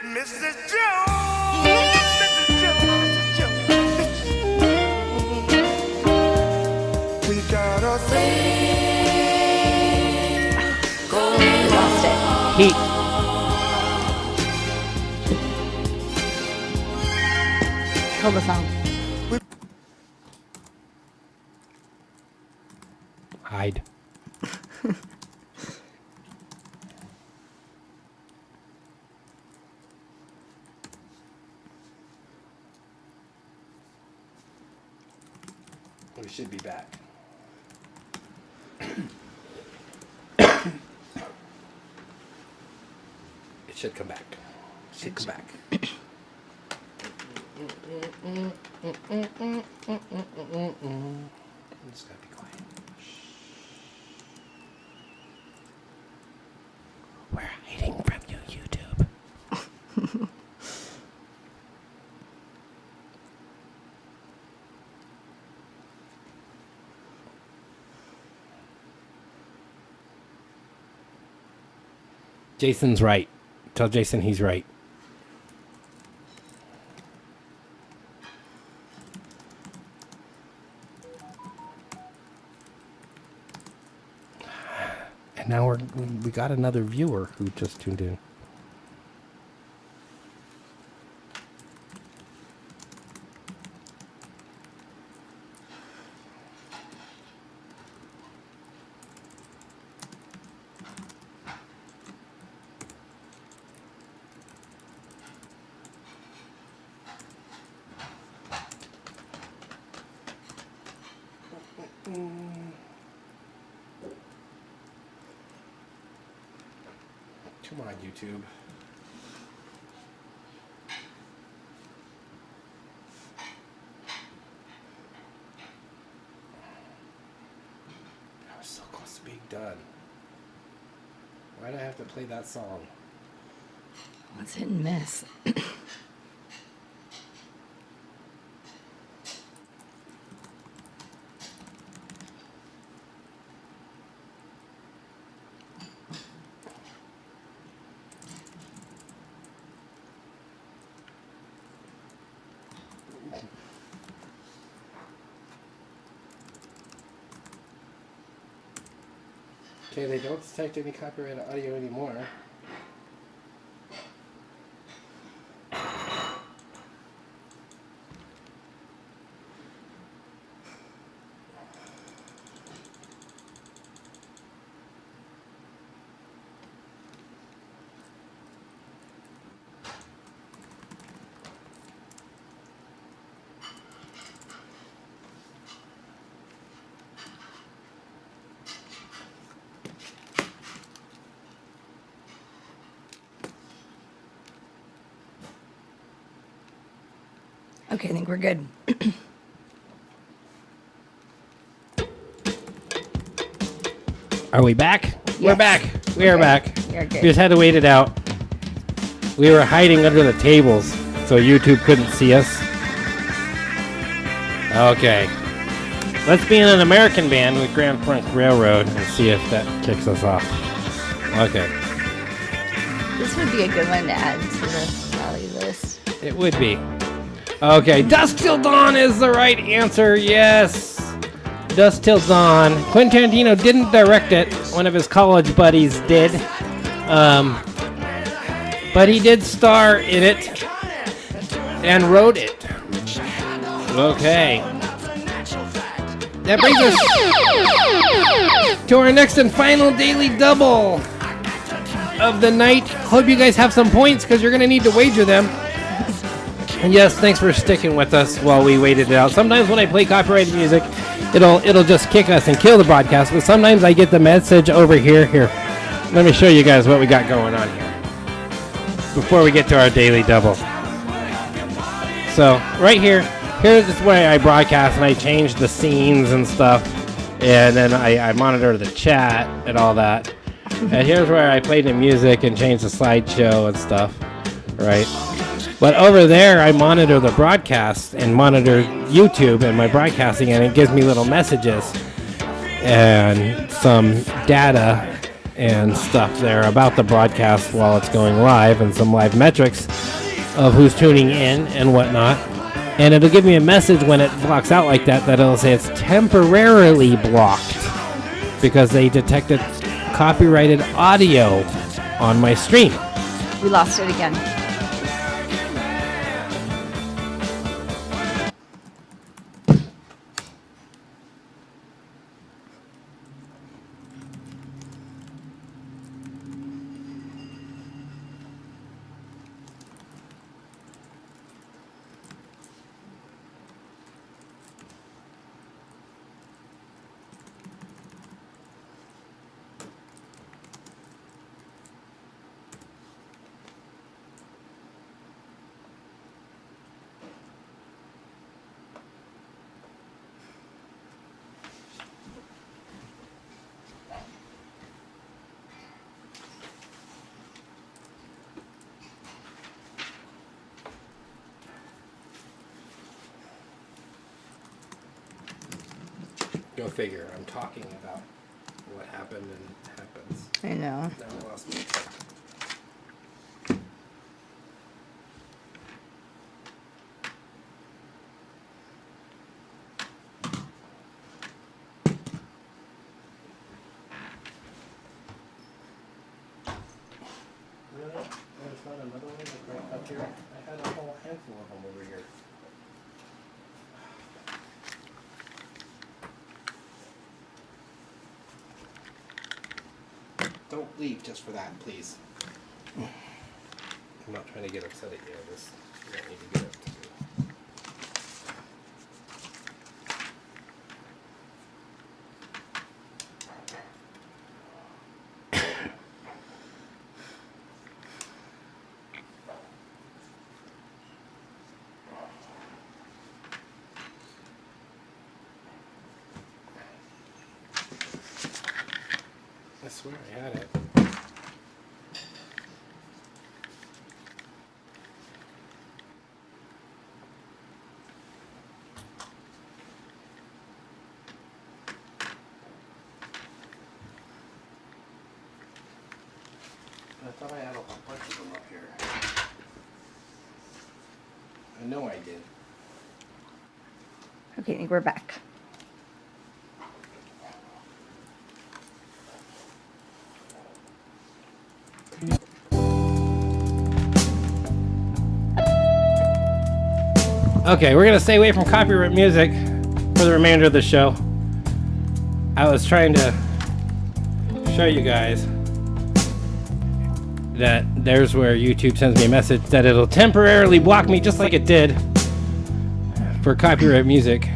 Mrs. Jones, Mrs. Jones, we got a thing going Lost it. Heat. Kill the song. Hide. We should be back. It should come back. Should come back. I'm just gotta be quiet. We're hiding from you, YouTube. Jason's right. Tell Jason he's right. And now we got another viewer who just tuned in. Come on, YouTube. I was so close to being done. Why did I have to play that song? It's hit and miss. Okay, they don't detect any copyrighted audio anymore. Okay, I think we're good. Are we back? We're Yes. back. We are back. You're good. We just had to wait it out. We were hiding under the tables so YouTube couldn't see us. Okay. Let's be in an American band with Grand Funk Railroad and see if that kicks us off. Okay. This would be a good one to add to the rally list. It would be. Okay. Dusk Till Dawn is the right answer. Yes. Dusk Till Dawn. Quentin Tarantino didn't direct it. One of his college buddies did. But he did star in it and wrote it. Okay. That brings us to our next and final daily double of the night. Hope you guys have some points because you're going to need to wager them. And yes, thanks for sticking with us while we waited it out. Sometimes when I play copyrighted music, it'll just kick us and kill the broadcast. But sometimes I get the message over here. Here, let me show you guys what we got going on here before we get to our daily double. So right here is where I broadcast and I change the scenes and stuff, and then I monitor the chat and all that. And here's where I play the music and change the slideshow and stuff, right? But over there, I monitor the broadcast and monitor YouTube and my broadcasting, and it gives me little messages and some data and stuff there about the broadcast while it's going live, and some live metrics of who's tuning in and whatnot. And it'll give me a message when it blocks out like that it'll say it's temporarily blocked because they detected copyrighted audio on my stream. We lost it again. Go figure. I'm talking about what happened and happens. I know. Now I lost me. Really? There's not another one like right up here? I had a whole handful of them over here. Don't leave just for that, please. I'm not trying to get upset at you. I just don't need to get up to you. I swear I had it. I thought I had a whole bunch of them up here. I know I did. Okay, I think we're back. Okay, we're gonna stay away from copyright music for the remainder of the show. I was trying to show you guys that there's where YouTube sends me a message that it'll temporarily block me just like it did for copyright music.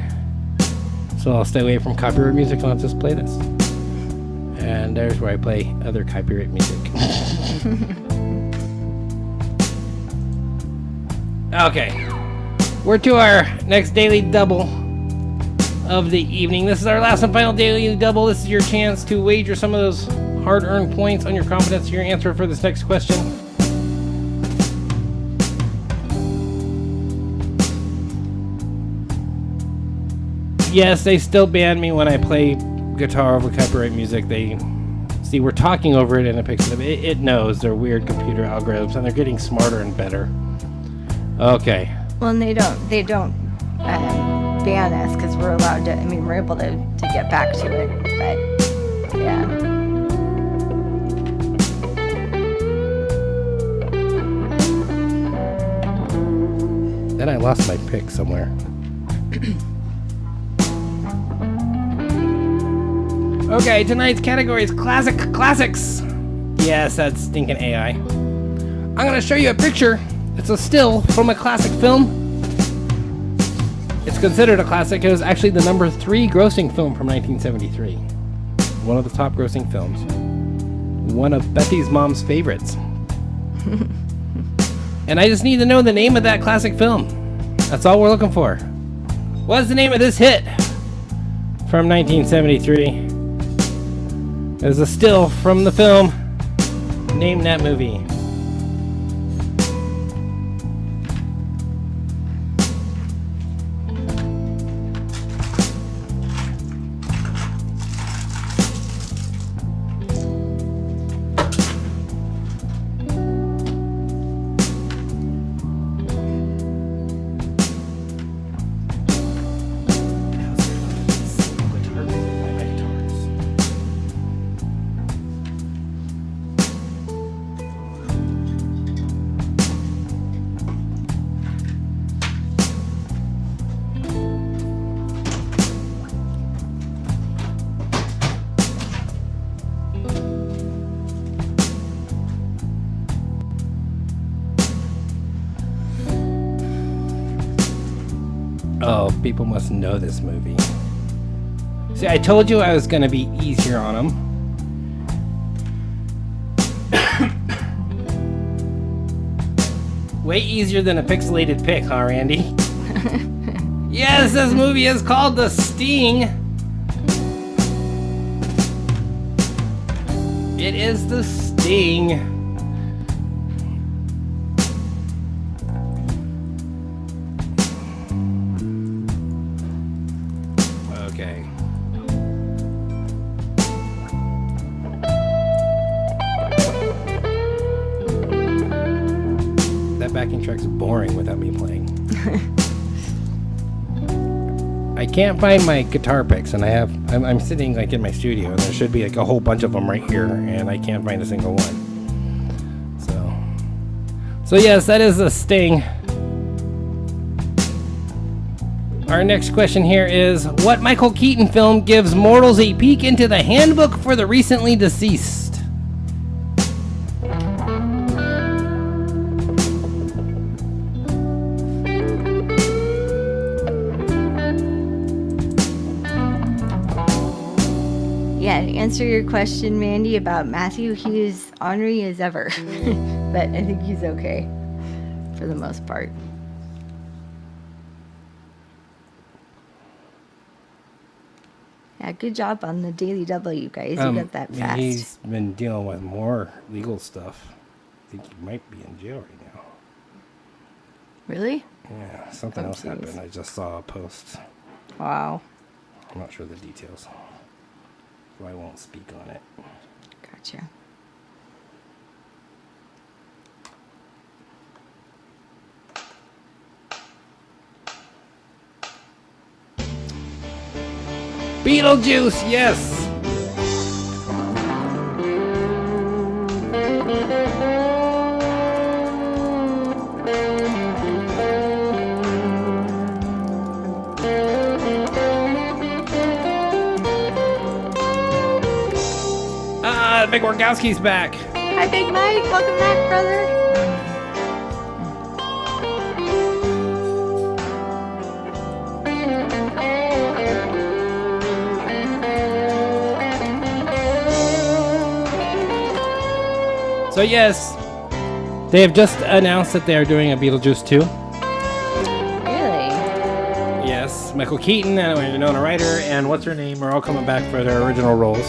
So I'll stay away from copyright music and I'll just play this. And there's where I play other copyright music. Okay. We're to our next daily double of the evening. This is our last and final daily double. This is your chance to wager some of those hard-earned points on your confidence, your answer for this next question. Yes, they still ban me when I play guitar over copyright music. They see we're talking over it and it picks it up. It knows their weird computer algorithms, and they're getting smarter and better. Okay. Well, and they don't ban us because we're allowed to. I mean, we're able to get back to it, but yeah. Then I lost my pick somewhere. Okay, tonight's category is classics. Yes, that's stinking AI. I'm gonna show you a picture. It's a still from a classic film. It's considered a classic. It was actually the number 3 grossing film from 1973. One of the top grossing films. One of Bethy's mom's favorites. And I just need to know the name of that classic film. That's all we're looking for. What's the name of this hit from 1973? There's a still from the film. Name that movie. Oh, people must know this movie. See, I told you I was going to be easier on them. Way easier than a pixelated pick, huh, Randy? Yes, this movie is called The Sting. It is The Sting. Okay. That backing track's boring without me playing. I can't find my guitar picks, and I'm sitting like in my studio, and there should be like a whole bunch of them right here, and I can't find a single one. So yes, that is The Sting. Our next question here is, what Michael Keaton film gives mortals a peek into the handbook for the recently deceased? Yeah, to answer your question, Mandy, about Matthew, he is ornery as ever. But I think he's okay for the most part. Yeah, good job on the Daily Double, you guys. You got that fast. He's been dealing with more legal stuff. I think he might be in jail right now. Really? Yeah, something else geez. happened. I just saw a post. Wow. I'm not sure the details, so I won't speak on it. Gotcha. Beetlejuice, yes! Big Wargowski's back. Hi, Big Mike. Welcome back, brother. So yes, they have just announced that they are doing a Beetlejuice 2. Really? Yes, Michael Keaton and Winona Ryder and what's her name are all coming back for their original roles.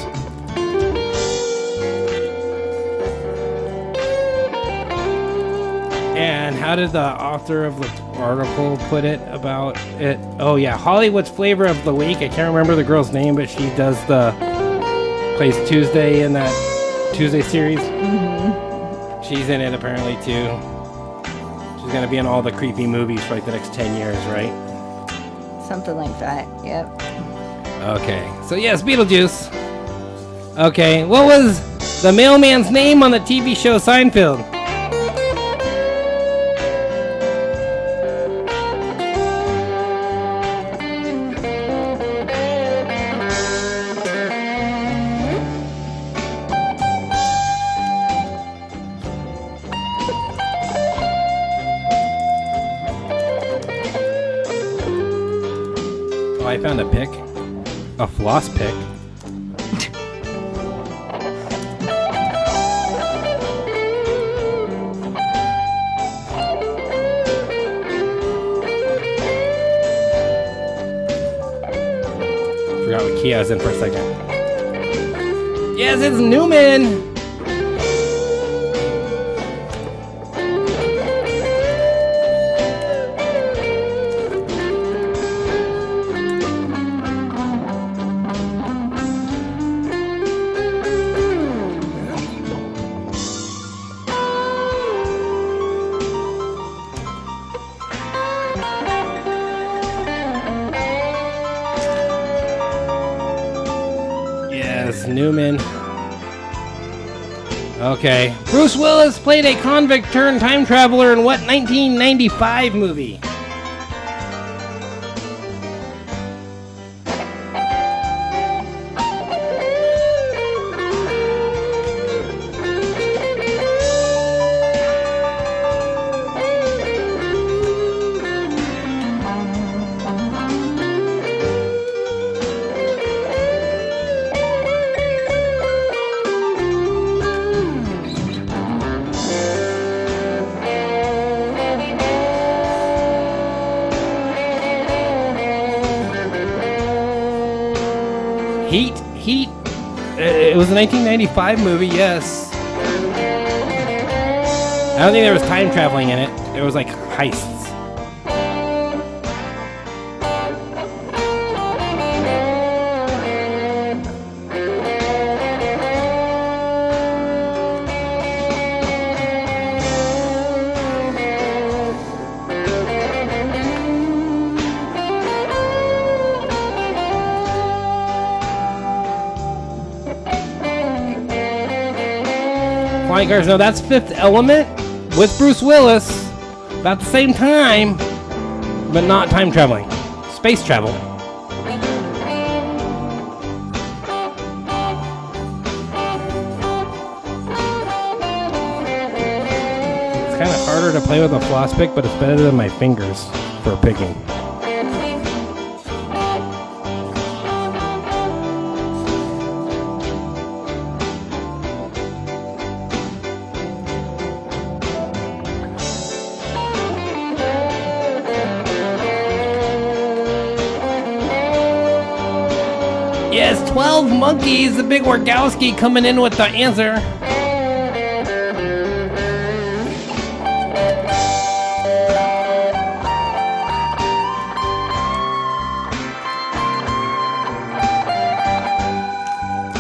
And how did the author of the article put it about it? Oh yeah, Hollywood's flavor of the week. I can't remember the girl's name, but she plays Tuesday in that Tuesday series. Mm-hmm. She's in it apparently too. She's gonna be in all the creepy movies for like the next 10 years, right? Something like that. Yep. Okay, so yes, Beetlejuice. Okay, what was the mailman's name on the TV show Seinfeld? I found a pick. A floss pick. Forgot what key I was in for a second. Yes, it's Newman! Newman. Okay. Bruce Willis played a convict turned time traveler in what 1995 movie? Heat. It was a 1995 movie, yes. I don't think there was time traveling in it. It was like heists. Flying Cars, no, that's Fifth Element with Bruce Willis about the same time, but not time traveling. Space travel. It's kind of harder to play with a floss pick, but it's better than my fingers for picking. Yes, 12 Monkeys, the big Wargowski coming in with the answer.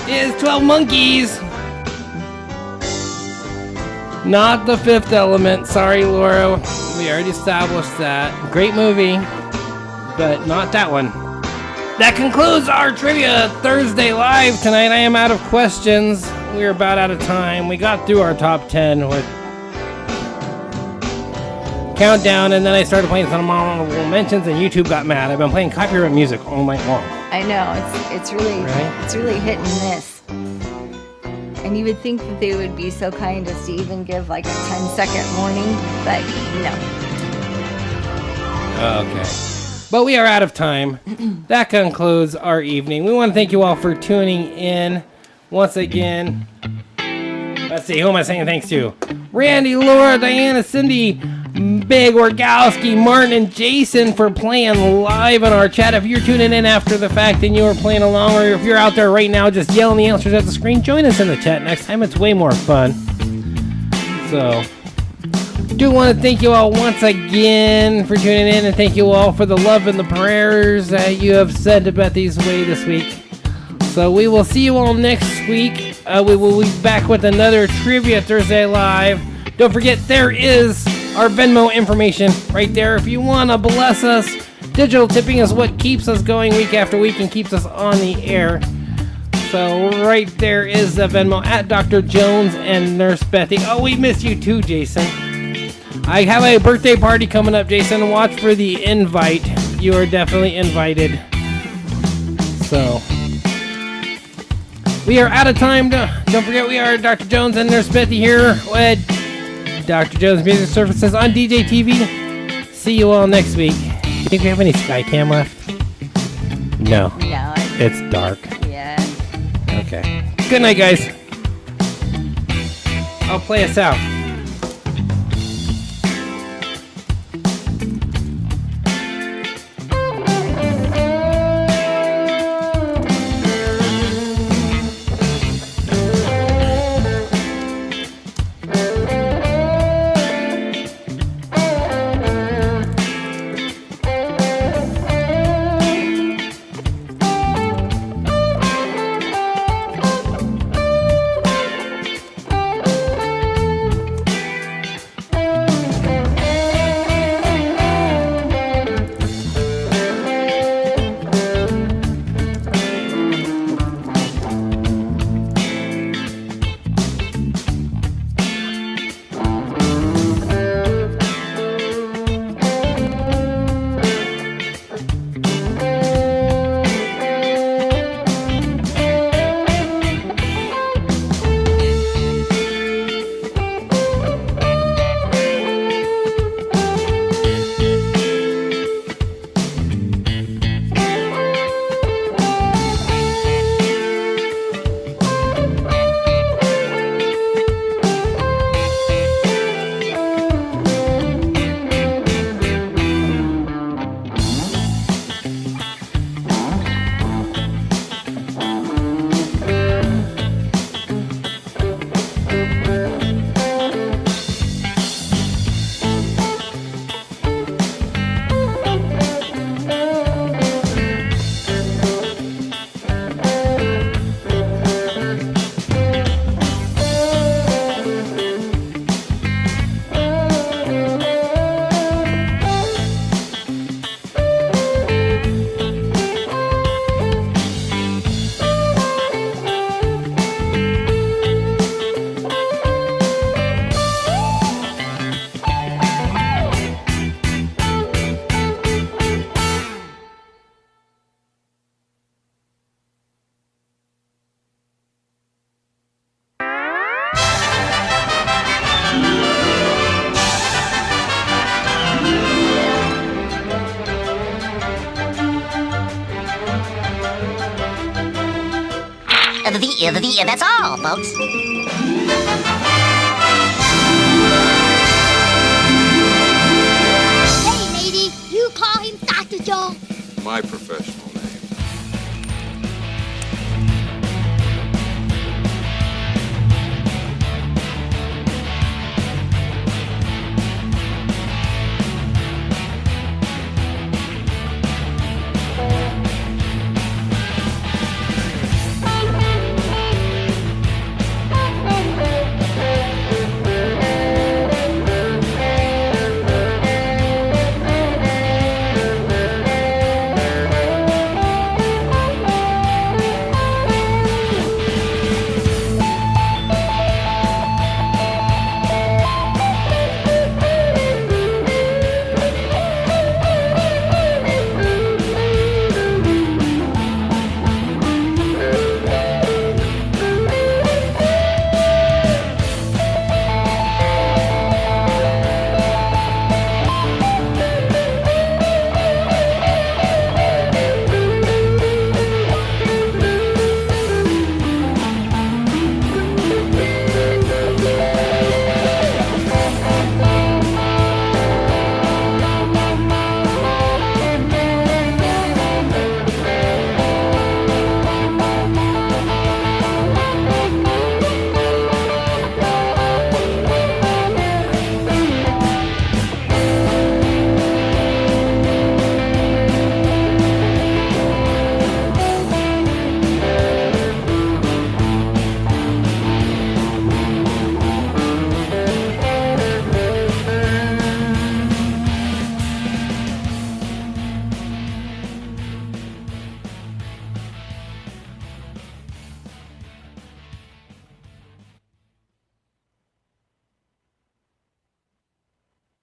It's 12 Monkeys. Not the Fifth Element. Sorry, Laura. We already established that. Great movie, but not that one. That concludes our Trivia Thursday Live tonight. I am out of questions. We're about out of time. We got through our top 10 with Countdown, and then I started playing some honorable mentions, and YouTube got mad. I've been playing copyright music all night long. I know, it's really hit and miss. And you would think that they would be so kind as to even give like a 10-second warning, but no. Okay. But we are out of time. That concludes our evening. We want to thank you all for tuning in once again. Let's see, who am I saying thanks to? Randy, Laura, Diana, Cindy, Big, Orgowski, Martin, and Jason for playing live on our chat. If you're tuning in after the fact and you are playing along, or if you're out there right now just yelling the answers at the screen, join us in the chat next time. It's way more fun. So, do want to thank you all once again for tuning in, and thank you all for the love and the prayers that you have sent to Bethy's way this week. So we will see you all next week. We will be back with another Trivia Thursday Live. Don't forget, there is our Venmo information right there. If you want to bless us, digital tipping is what keeps us going week after week and keeps us on the air. So right there is the Venmo at Dr. Jones and Nurse Bethy. Oh, we miss you too, Jason. I have a birthday party coming up, Jason. Watch for the invite. You are definitely invited. So, we are out of time. Don't forget, we are Dr. Jones and Nurse Bethy here with Dr. Jones Music Services on DJ TV. See you all next week. You think we have any Skycam left? No. No. It's dark. Yeah. Okay. Good night, guys. I'll play us out. That's all, folks. Hey, matey, you call him Dr. Joe? My professional